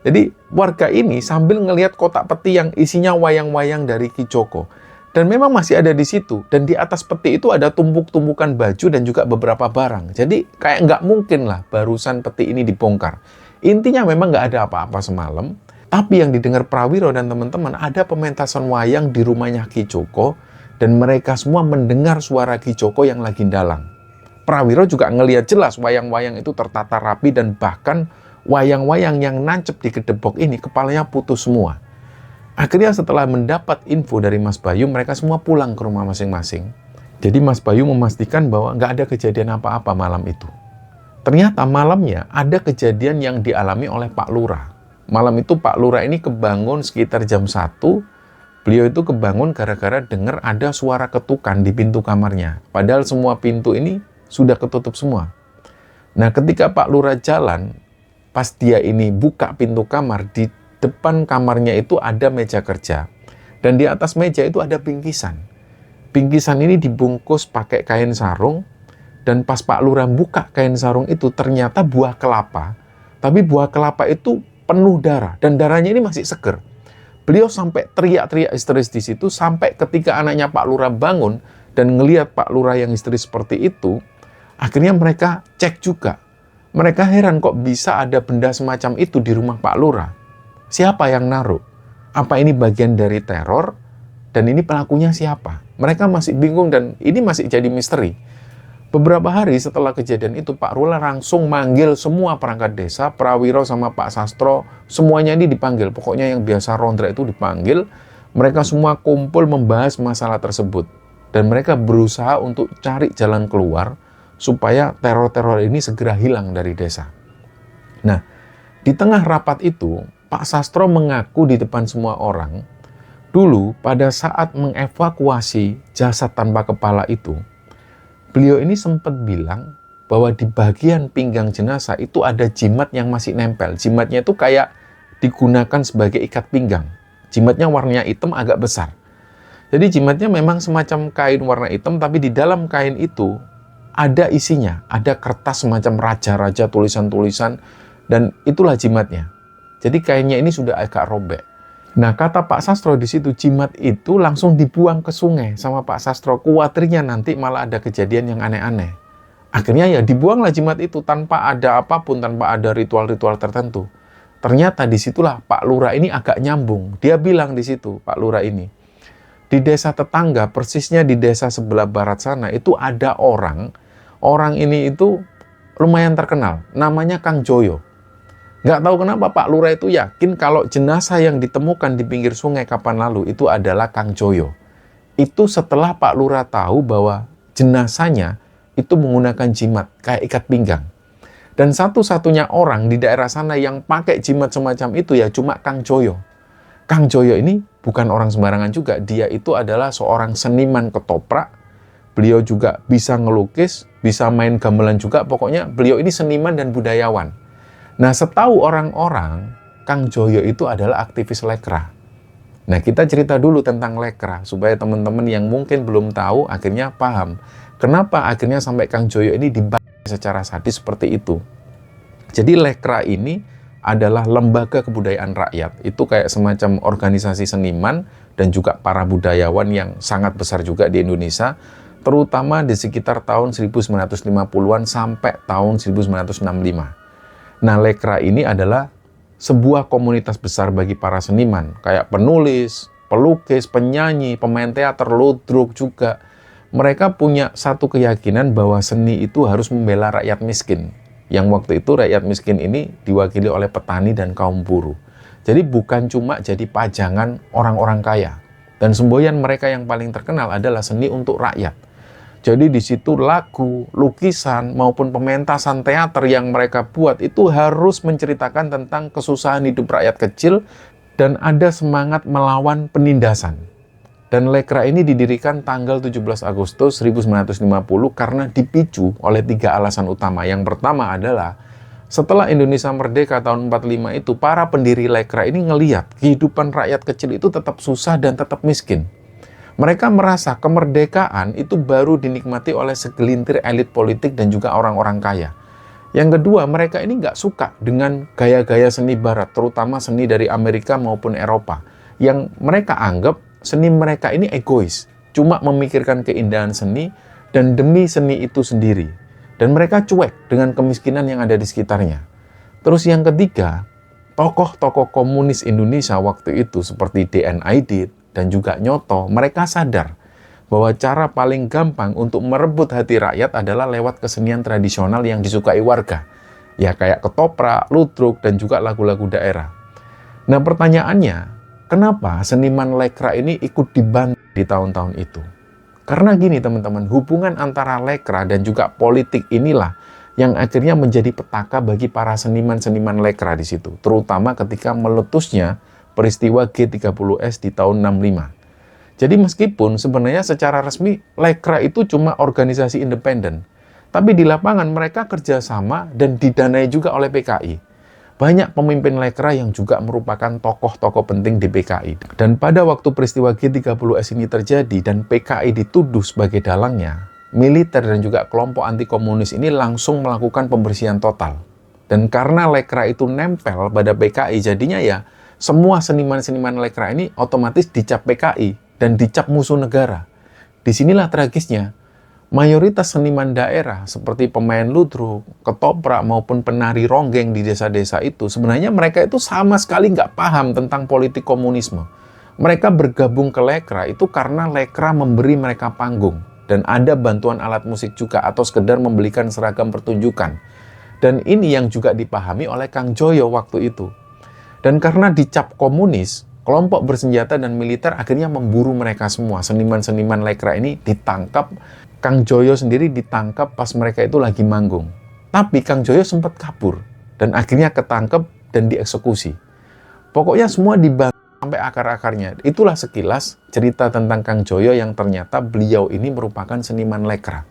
Speaker 1: Jadi, warga ini sambil ngelihat kotak peti yang isinya wayang-wayang dari Ki Joko. Dan memang masih ada di situ. Dan di atas peti itu ada tumpuk-tumpukan baju dan juga beberapa barang. Jadi, kayak nggak mungkin lah barusan peti ini dibongkar. Intinya memang nggak ada apa-apa semalam. Tapi yang didengar Prawiro dan teman-teman, ada pementasan wayang di rumahnya Ki Joko, dan mereka semua mendengar suara Ki Joko yang lagi dalang. Prawiro juga ngelihat jelas wayang-wayang itu tertata rapi, dan bahkan wayang-wayang yang nancep di gedebok ini kepalanya putus semua. Akhirnya setelah mendapat info dari Mas Bayu, mereka semua pulang ke rumah masing-masing. Jadi Mas Bayu memastikan bahwa nggak ada kejadian apa-apa malam itu. Ternyata malamnya ada kejadian yang dialami oleh Pak Lurah. Malam itu Pak Lurah ini kebangun sekitar jam 1. Beliau itu kebangun gara-gara dengar ada suara ketukan di pintu kamarnya. Padahal semua pintu ini sudah ketutup semua. Nah, ketika Pak Lurah jalan, pas dia ini buka pintu kamar, di depan kamarnya itu ada meja kerja. Dan di atas meja itu ada bingkisan. Bingkisan ini dibungkus pakai kain sarung. Dan pas Pak Lurah buka kain sarung itu, ternyata buah kelapa. Tapi buah kelapa itu penuh darah, dan darahnya ini masih seger. Beliau sampai teriak-teriak histeris di situ, sampai ketika anaknya Pak Lurah bangun dan ngelihat Pak Lurah yang histeris seperti itu, akhirnya mereka cek juga. Mereka heran kok bisa ada benda semacam itu di rumah Pak Lurah. Siapa yang naruh? Apa ini bagian dari teror? Dan ini pelakunya siapa? Mereka masih bingung dan ini masih jadi misteri. Beberapa hari setelah kejadian itu, Pak Lurah langsung manggil semua perangkat desa, Prawiro sama Pak Sastro, semuanya ini dipanggil. Pokoknya yang biasa rondra itu dipanggil. Mereka semua kumpul membahas masalah tersebut. Dan mereka berusaha untuk cari jalan keluar supaya teror-teror ini segera hilang dari desa. Nah, di tengah rapat itu, Pak Sastro mengaku di depan semua orang, dulu pada saat mengevakuasi jasad tanpa kepala itu, beliau ini sempat bilang bahwa di bagian pinggang jenazah itu ada jimat yang masih nempel. Jimatnya itu kayak digunakan sebagai ikat pinggang. Jimatnya warnanya hitam agak besar. Jadi jimatnya memang semacam kain warna hitam, tapi di dalam kain itu ada isinya. Ada kertas semacam raja-raja, tulisan-tulisan, dan itulah jimatnya. Jadi kainnya ini sudah agak robek. Nah, kata Pak Sastro di situ, jimat itu langsung dibuang ke sungai sama Pak Sastro. Khawatirnya nanti malah ada kejadian yang aneh-aneh. Akhirnya ya dibuanglah jimat itu tanpa ada apapun, tanpa ada ritual-ritual tertentu. Ternyata disitulah Pak Lurah ini agak nyambung. Dia bilang di situ, Pak Lurah ini, Di desa tetangga, persisnya di desa sebelah barat sana, itu ada orang. Orang ini itu lumayan terkenal, namanya Kang Joyo. Nggak tahu kenapa Pak Lurah itu yakin kalau jenazah yang ditemukan di pinggir sungai kapan lalu itu adalah Kang Joyo. Itu setelah Pak Lurah tahu bahwa jenazahnya itu menggunakan jimat, kayak ikat pinggang. Dan satu-satunya orang di daerah sana yang pakai jimat semacam itu ya cuma Kang Joyo. Kang Joyo ini bukan orang sembarangan juga, dia itu adalah seorang seniman ketoprak. Beliau juga bisa ngelukis, bisa main gamelan juga, pokoknya beliau ini seniman dan budayawan. Nah, setahu orang-orang, Kang Joyo itu adalah aktivis Lekra. Nah, kita cerita dulu tentang Lekra, supaya teman-teman yang mungkin belum tahu akhirnya paham. Kenapa akhirnya sampai Kang Joyo ini dibayar secara sadis seperti itu. Jadi Lekra ini adalah lembaga kebudayaan rakyat. Itu kayak semacam organisasi seniman dan juga para budayawan yang sangat besar juga di Indonesia, terutama di sekitar tahun 1950-an sampai tahun 1965. Nah, Lekra ini adalah sebuah komunitas besar bagi para seniman, kayak penulis, pelukis, penyanyi, pemain teater, ludruk juga. Mereka punya satu keyakinan bahwa seni itu harus membela rakyat miskin. Yang waktu itu rakyat miskin ini diwakili oleh petani dan kaum buruh. Jadi bukan cuma jadi pajangan orang-orang kaya. Dan semboyan mereka yang paling terkenal adalah seni untuk rakyat. Jadi di situ lagu, lukisan, maupun pementasan teater yang mereka buat itu harus menceritakan tentang kesusahan hidup rakyat kecil dan ada semangat melawan penindasan. Dan Lekra ini didirikan tanggal 17 Agustus 1950 karena dipicu oleh 3 alasan utama. Yang pertama adalah setelah Indonesia merdeka tahun 45 itu, para pendiri Lekra ini ngeliat kehidupan rakyat kecil itu tetap susah dan tetap miskin. Mereka merasa kemerdekaan itu baru dinikmati oleh segelintir elit politik dan juga orang-orang kaya. Yang kedua, mereka ini nggak suka dengan gaya-gaya seni barat, terutama seni dari Amerika maupun Eropa. Yang mereka anggap seni mereka ini egois, cuma memikirkan keindahan seni dan demi seni itu sendiri. Dan mereka cuek dengan kemiskinan yang ada di sekitarnya. Terus yang ketiga, tokoh-tokoh komunis Indonesia waktu itu seperti D.N. Aidit dan juga Nyoto, mereka sadar bahwa cara paling gampang untuk merebut hati rakyat adalah lewat kesenian tradisional yang disukai warga. Ya kayak ketoprak, ludruk, dan juga lagu-lagu daerah. Nah pertanyaannya, kenapa seniman Lekra ini ikut dibantu di tahun-tahun itu? Karena gini teman-teman, hubungan antara Lekra dan juga politik inilah yang akhirnya menjadi petaka bagi para seniman-seniman Lekra di situ. Terutama ketika meletusnya peristiwa G30S di tahun 65. Jadi meskipun sebenarnya secara resmi Lekra itu cuma organisasi independen, tapi di lapangan mereka kerjasama dan didanai juga oleh PKI. Banyak pemimpin Lekra yang juga merupakan tokoh-tokoh penting di PKI. Dan pada waktu peristiwa G30S ini terjadi dan PKI dituduh sebagai dalangnya, militer dan juga kelompok anti komunis ini langsung melakukan pembersihan total. Dan karena Lekra itu nempel pada PKI, jadinya ya semua seniman-seniman Lekra ini otomatis dicap PKI dan dicap musuh negara. Disinilah tragisnya, mayoritas seniman daerah seperti pemain ludruk, ketoprak maupun penari ronggeng di desa-desa itu, sebenarnya mereka itu sama sekali nggak paham tentang politik komunisme. Mereka bergabung ke Lekra itu karena Lekra memberi mereka panggung dan ada bantuan alat musik juga atau sekedar membelikan seragam pertunjukan. Dan ini yang juga dipahami oleh Kang Joyo waktu itu. Dan karena dicap komunis, kelompok bersenjata dan militer akhirnya memburu mereka semua. Seniman-seniman Lekra ini ditangkap, Kang Joyo sendiri ditangkap pas mereka itu lagi manggung. Tapi Kang Joyo sempat kabur dan akhirnya ketangkep dan dieksekusi. Pokoknya semua dibantu sampai akar-akarnya. Itulah sekilas cerita tentang Kang Joyo yang ternyata beliau ini merupakan seniman Lekra.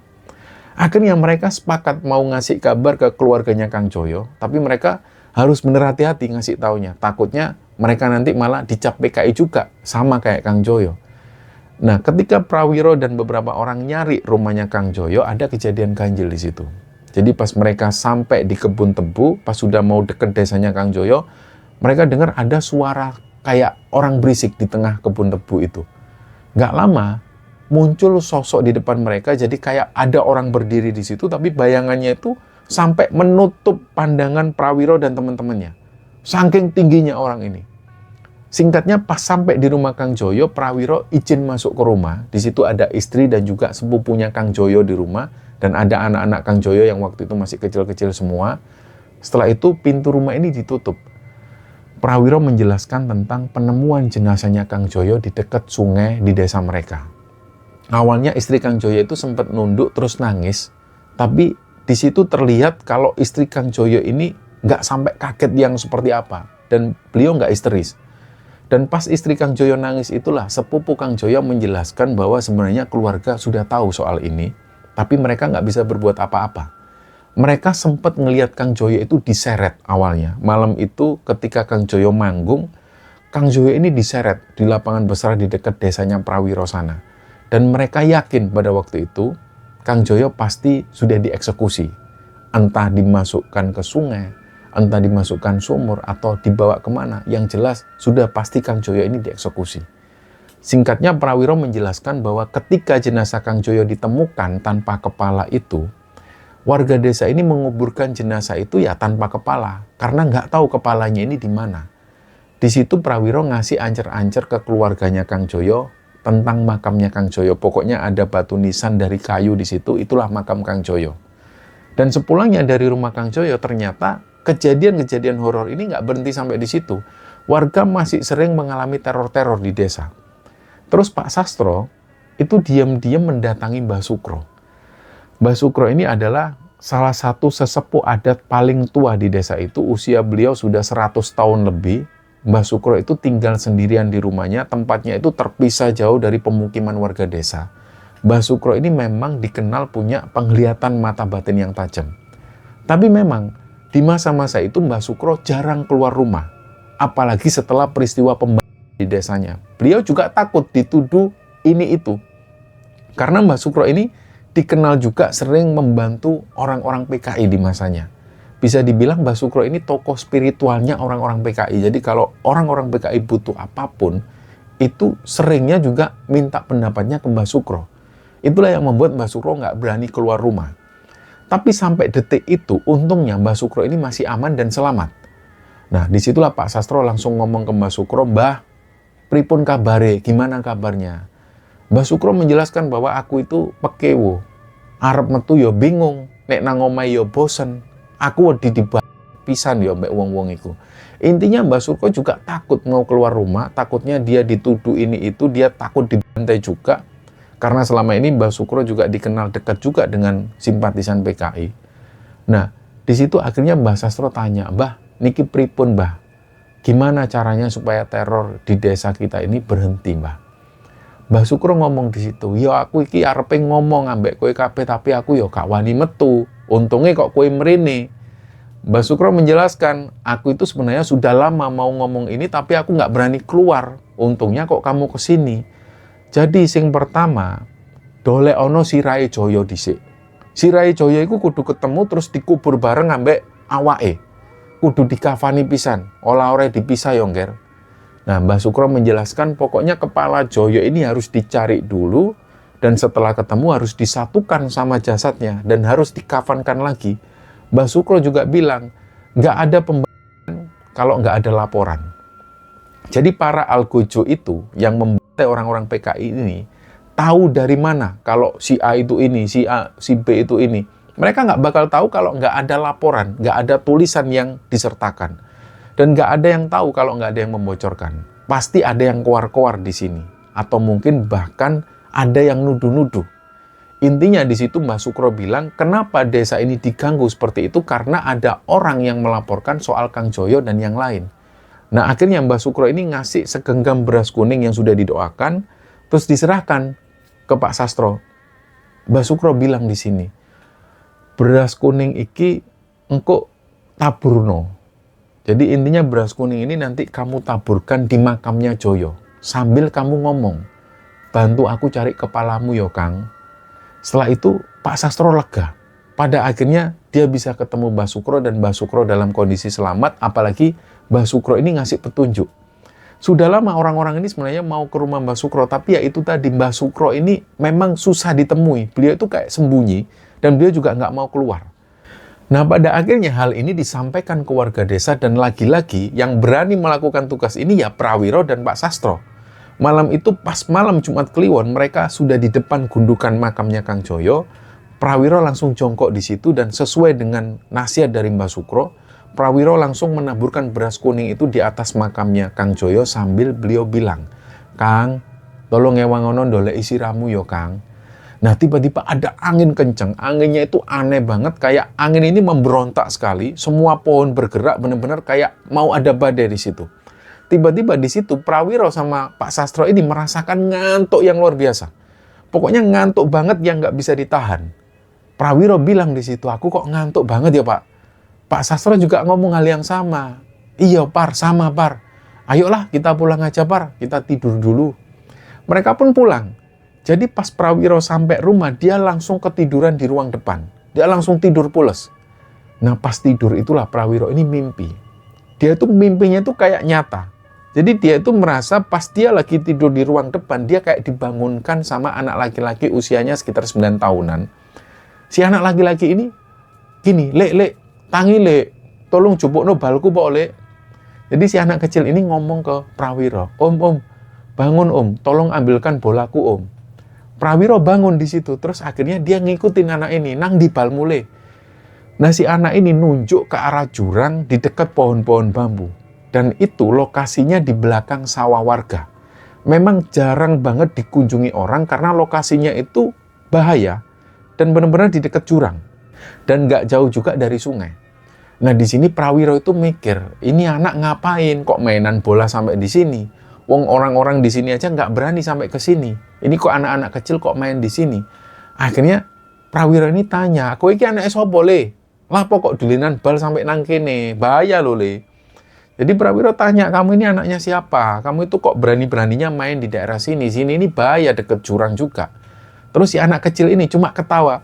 Speaker 1: Akhirnya mereka sepakat mau ngasih kabar ke keluarganya Kang Joyo, tapi mereka harus bener hati-hati ngasih taunya. Takutnya mereka nanti malah dicap PKI juga, sama kayak Kang Joyo. Nah, ketika Prawiro dan beberapa orang nyari rumahnya Kang Joyo, ada kejadian ganjil di situ. Jadi pas mereka sampai di kebun tebu, pas sudah mau deket desanya Kang Joyo, mereka dengar ada suara kayak orang berisik di tengah kebun tebu itu. Nggak lama, muncul sosok di depan mereka, jadi kayak ada orang berdiri di situ, tapi bayangannya itu sampai menutup pandangan Prawiro dan teman-temannya. Saking tingginya orang ini. Singkatnya, pas sampai di rumah Kang Joyo, Prawiro izin masuk ke rumah. Di situ ada istri dan juga sepupunya Kang Joyo di rumah, dan ada anak-anak Kang Joyo yang waktu itu masih kecil-kecil semua. Setelah itu pintu rumah ini ditutup. Prawiro menjelaskan tentang penemuan jenazahnya Kang Joyo di dekat sungai di desa mereka. Awalnya istri Kang Joyo itu sempat nunduk terus nangis, tapi di situ terlihat kalau istri Kang Joyo ini nggak sampai kaget yang seperti apa, dan beliau nggak histeris. Dan pas istri Kang Joyo nangis itulah sepupu Kang Joyo menjelaskan bahwa sebenarnya keluarga sudah tahu soal ini, tapi mereka nggak bisa berbuat apa-apa. Mereka sempat ngelihat Kang Joyo itu diseret awalnya. Malam itu ketika Kang Joyo manggung, Kang Joyo ini diseret di lapangan besar di dekat desanya Prawiro sana. Dan mereka yakin pada waktu itu, Kang Joyo pasti sudah dieksekusi. Entah dimasukkan ke sungai, entah dimasukkan sumur, atau dibawa kemana. Yang jelas, sudah pasti Kang Joyo ini dieksekusi. Singkatnya, Prawiro menjelaskan bahwa ketika jenazah Kang Joyo ditemukan tanpa kepala itu, warga desa ini menguburkan jenazah itu ya tanpa kepala, karena nggak tahu kepalanya ini di mana. Di situ Prawiro ngasih ancer-ancer ke keluarganya Kang Joyo tentang makamnya Kang Joyo. Pokoknya ada batu nisan dari kayu di situ, itulah makam Kang Joyo. Dan sepulangnya dari rumah Kang Joyo, ternyata kejadian-kejadian horor ini nggak berhenti sampai di situ. Warga masih sering mengalami teror-teror di desa. Terus Pak Sastro itu diam-diam mendatangi Mbah Sukro. Mbah Sukro ini adalah salah satu sesepuh adat paling tua di desa itu. Usia beliau sudah 100 tahun lebih. Mbah Sukro itu tinggal sendirian di rumahnya. Tempatnya itu terpisah jauh dari pemukiman warga desa. Mbah Sukro ini memang dikenal punya penglihatan mata batin yang tajam. Tapi memang di masa-masa itu Mbah Sukro jarang keluar rumah. Apalagi setelah peristiwa pembangunan di desanya. Beliau juga takut dituduh ini itu. Karena Mbah Sukro ini dikenal juga sering membantu orang-orang PKI di masanya. Bisa dibilang Mbah Sukro ini tokoh spiritualnya orang-orang PKI. Jadi kalau orang-orang PKI butuh apapun, itu seringnya juga minta pendapatnya ke Mbah Sukro. Itulah yang membuat Mbah Sukro nggak berani keluar rumah. Tapi sampai detik itu, untungnya Mbah Sukro ini masih aman dan selamat. Nah, disitulah Pak Sastro langsung ngomong ke Mbah Sukro, "Mbah, pripun kabare? Gimana kabarnya?" Mbah Sukro menjelaskan bahwa aku itu pekewo. Arep metu ya bingung, nek nang omahe ya bosen. Aku wedi pisan ya mbek wong-wong iku. Intinya Mbah Sukro juga takut mau keluar rumah, takutnya dia dituduh ini itu, dia takut dibantai juga. Karena selama ini Mbah Sukro juga dikenal dekat juga dengan simpatisan PKI. Nah, di situ akhirnya Mbah Sastro tanya, "Mbah, niki pripun, Mbah? Gimana caranya supaya teror di desa kita ini berhenti, Mbah?" Mbah Sukro ngomong di situ, "Ya aku iki arepe ngomong ambek kowe kabeh tapi aku ya gak wani metu. Untungnya kok kowe mrene." Mbah Sukro menjelaskan, "Aku itu sebenarnya sudah lama mau ngomong ini tapi aku nggak berani keluar. Untungnya kok kamu kesini. Jadi sing pertama, dolek ono sirahe Joyo dhisik. Sirahe Joyo iku kudu ketemu terus dikubur bareng ambek awake. Kudu dikafani pisan, ora dipisah yo, Ngger." Nah, Mbah Sukro menjelaskan pokoknya kepala Joyo ini harus dicari dulu, dan setelah ketemu harus disatukan sama jasadnya dan harus dikafankan lagi. Mbah Sukro juga bilang, nggak ada pembangunan kalau nggak ada laporan. Jadi para algojo itu yang membantai orang-orang PKI ini tahu dari mana kalau si A itu ini, si A, si B itu ini. Mereka nggak bakal tahu kalau nggak ada laporan, nggak ada tulisan yang disertakan. Dan nggak ada yang tahu kalau nggak ada yang membocorkan. Pasti ada yang koar-koar di sini. Atau mungkin bahkan ada yang nuduh-nuduh. Intinya di situ Mbah Sukro bilang, kenapa desa ini diganggu seperti itu? Karena ada orang yang melaporkan soal Kang Joyo dan yang lain. Nah, akhirnya Mbah Sukro ini ngasih segenggam beras kuning yang sudah didoakan, terus diserahkan ke Pak Sastro. Mbah Sukro bilang di sini, "Beras kuning iki engko taburno." Jadi intinya beras kuning ini nanti kamu taburkan di makamnya Joyo. Sambil kamu ngomong, "Bantu aku cari kepalamu ya Kang." Setelah itu Pak Sastro lega. Pada akhirnya dia bisa ketemu Mbah Sukro dan Mbah Sukro dalam kondisi selamat. Apalagi Mbah Sukro ini ngasih petunjuk. Sudah lama orang-orang ini sebenarnya mau ke rumah Mbah Sukro. Tapi ya itu tadi, Mbah Sukro ini memang susah ditemui. Beliau itu kayak sembunyi dan beliau juga nggak mau keluar. Nah, pada akhirnya hal ini disampaikan ke warga desa dan lagi-lagi yang berani melakukan tugas ini ya Prawiro dan Pak Sastro. Malam itu pas malam Jumat Kliwon, mereka sudah di depan gundukan makamnya Kang Joyo. Prawiro langsung jongkok di situ dan sesuai dengan nasihat dari Mbah Sukro, Prawiro langsung menaburkan beras kuning itu di atas makamnya Kang Joyo sambil beliau bilang, "Kang, tolong ewangono ndolek isi ramu yo Kang." Nah, tiba-tiba ada angin kencang. Anginnya itu aneh banget, kayak angin ini memberontak sekali. Semua pohon bergerak benar-benar kayak mau ada badai di situ. Tiba-tiba di situ Prawiro sama Pak Sastro ini merasakan ngantuk yang luar biasa. Pokoknya ngantuk banget yang nggak bisa ditahan. Prawiro bilang di situ, "Aku kok ngantuk banget ya Pak." Pak Sastro juga ngomong hal yang sama. "Iya Par, sama Par. Ayolah kita pulang aja Par, kita tidur dulu." Mereka pun pulang. Jadi pas Prawiro sampai rumah, dia langsung ketiduran di ruang depan. Dia langsung tidur pules. Nah pas tidur itulah Prawiro ini mimpi. Dia tuh mimpinya tuh kayak nyata. Jadi dia itu merasa pas dia lagi tidur di ruang depan, dia kayak dibangunkan sama anak laki-laki usianya sekitar 9 tahunan. Si anak laki-laki ini gini, "Lek, tangi Lek, tolong jupukno balku Pak Lek." Jadi si anak kecil ini ngomong ke Prawiro, Om, bangun Om, tolong ambilkan bolaku Om." Prawiro bangun di situ, terus akhirnya dia ngikutin anak ini, "Nang di bal mule." Nah si anak ini nunjuk ke arah jurang di dekat pohon-pohon bambu. Dan itu lokasinya di belakang sawah warga. Memang jarang banget dikunjungi orang karena lokasinya itu bahaya. Dan benar-benar di dekat jurang. Dan nggak jauh juga dari sungai. Nah di sini Prawiro itu mikir, ini anak ngapain kok mainan bola sampai di sini? Wong orang-orang di sini aja nggak berani sampai ke sini. Ini kok anak-anak kecil kok main di sini? Akhirnya Prawiro ini tanya, "Kowe iki anake sapa Le? Lapo kok dulinan bal sampai nang kene? Bahaya lho Le." Jadi Prawiro tanya, "Kamu ini anaknya siapa? Kamu itu kok berani-beraninya main di daerah sini? Sini ini bahaya, deket jurang juga." Terus si anak kecil ini cuma ketawa.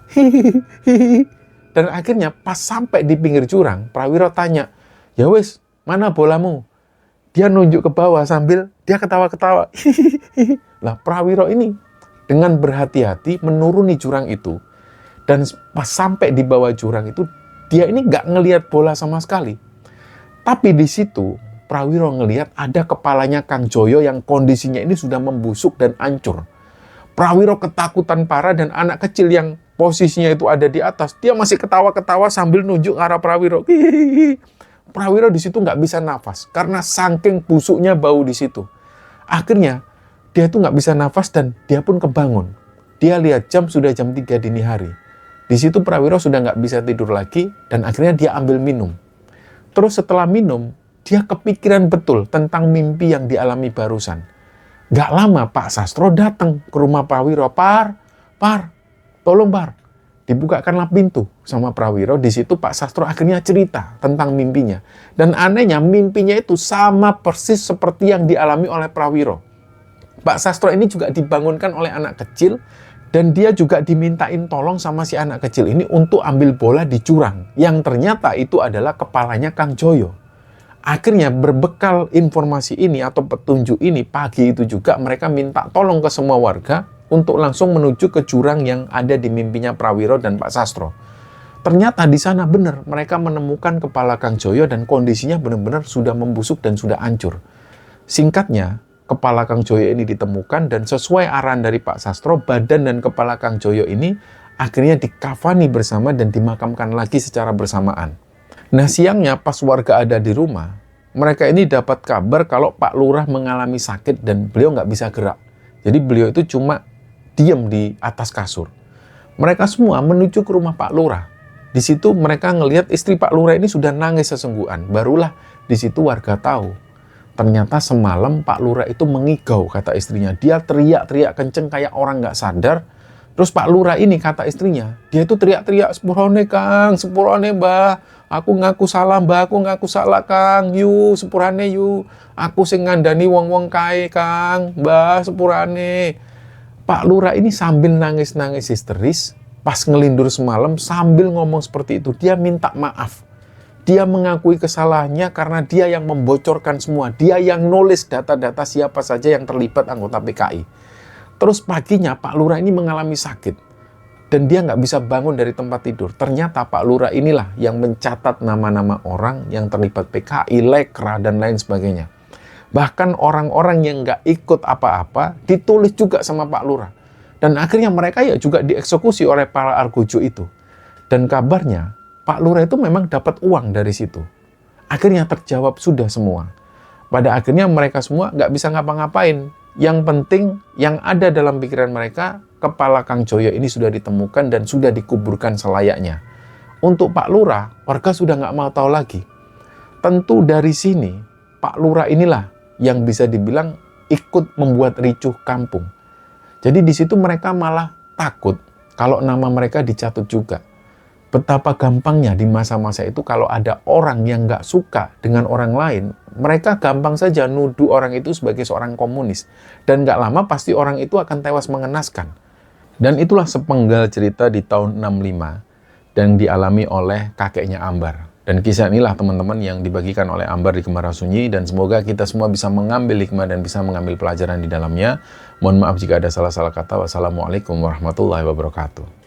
Speaker 1: Dan akhirnya pas sampai di pinggir jurang, Prawiro tanya, "Ya wes, mana bolamu?" Dia nunjuk ke bawah sambil dia ketawa-ketawa. Lah Prawiro ini dengan berhati-hati menuruni jurang itu. Dan pas sampai di bawah jurang itu, dia ini nggak ngelihat bola sama sekali. Tapi di situ Prawiro ngelihat ada kepalanya Kang Joyo yang kondisinya ini sudah membusuk dan hancur. Prawiro ketakutan parah dan anak kecil yang posisinya itu ada di atas, dia masih ketawa-ketawa sambil nunjuk ke arah Prawiro. Prawiro di situ nggak bisa nafas karena saking busuknya bau di situ. Akhirnya dia tuh nggak bisa nafas dan dia pun kebangun. Dia lihat jam sudah jam 3 dini hari. Di situ Prawiro sudah nggak bisa tidur lagi dan akhirnya dia ambil minum. Terus setelah minum, dia kepikiran betul tentang mimpi yang dialami barusan. Gak lama Pak Sastro datang ke rumah Prawiro. Par, tolong Par. Dibukakanlah pintu sama Prawiro. Di situ Pak Sastro akhirnya cerita tentang mimpinya. Dan anehnya mimpinya itu sama persis seperti yang dialami oleh Prawiro. Pak Sastro ini juga dibangunkan oleh anak kecil. Dan dia juga dimintain tolong sama si anak kecil ini untuk ambil bola di jurang. Yang ternyata itu adalah kepalanya Kang Joyo. Akhirnya berbekal informasi ini atau petunjuk ini, pagi itu juga mereka minta tolong ke semua warga untuk langsung menuju ke jurang yang ada di mimpinya Prawiro dan Pak Sastro. Ternyata di sana benar mereka menemukan kepala Kang Joyo dan kondisinya benar-benar sudah membusuk dan sudah hancur. Singkatnya, kepala Kang Joyo ini ditemukan dan sesuai arahan dari Pak Sastro, badan dan kepala Kang Joyo ini akhirnya dikafani bersama dan dimakamkan lagi secara bersamaan. Nah siangnya pas warga ada di rumah, mereka ini dapat kabar kalau Pak Lurah mengalami sakit dan beliau nggak bisa gerak. Jadi beliau itu cuma diam di atas kasur. Mereka semua menuju ke rumah Pak Lurah. Di situ mereka ngelihat istri Pak Lurah ini sudah nangis sesungguhan. Barulah di situ warga tahu. Ternyata semalam Pak Lurah itu mengigau, kata istrinya. Dia teriak-teriak kenceng kayak orang nggak sadar. Terus Pak Lurah ini, kata istrinya, dia itu teriak-teriak, "Sepurane Kang, sepurane Mbah. Aku ngaku salah Mbah, aku ngaku salah Kang. Yu, sepurane yu. Aku sing ngandani wong-wong kae Kang. Mbah, sepurane." Pak Lurah ini sambil nangis-nangis histeris, pas ngelindur semalam sambil ngomong seperti itu, dia minta maaf. Dia mengakui kesalahannya karena dia yang membocorkan semua. Dia yang nulis data-data siapa saja yang terlibat anggota PKI. Terus paginya Pak Lurah ini mengalami sakit. Dan dia nggak bisa bangun dari tempat tidur. Ternyata Pak Lurah inilah yang mencatat nama-nama orang yang terlibat PKI, Lekra, dan lain sebagainya. Bahkan orang-orang yang nggak ikut apa-apa ditulis juga sama Pak Lurah. Dan akhirnya mereka ya juga dieksekusi oleh para argojo itu. Dan kabarnya Pak Lurah itu memang dapat uang dari situ. Akhirnya terjawab sudah semua. Pada akhirnya mereka semua nggak bisa ngapa-ngapain. Yang penting yang ada dalam pikiran mereka, kepala Kang Joyo ini sudah ditemukan dan sudah dikuburkan selayaknya. Untuk Pak Lurah, warga sudah nggak mau tahu lagi. Tentu dari sini, Pak Lurah inilah yang bisa dibilang ikut membuat ricuh kampung. Jadi di situ mereka malah takut kalau nama mereka dicatut juga. Betapa gampangnya di masa-masa itu kalau ada orang yang nggak suka dengan orang lain, mereka gampang saja nuduh orang itu sebagai seorang komunis. Dan nggak lama pasti orang itu akan tewas mengenaskan. Dan itulah sepenggal cerita di tahun 65 dan dialami oleh kakeknya Ambar. Dan kisah inilah teman-teman yang dibagikan oleh Ambar di Kemara Sunyi, dan semoga kita semua bisa mengambil hikmah dan bisa mengambil pelajaran di dalamnya. Mohon maaf jika ada salah-salah kata. Wassalamualaikum warahmatullahi wabarakatuh.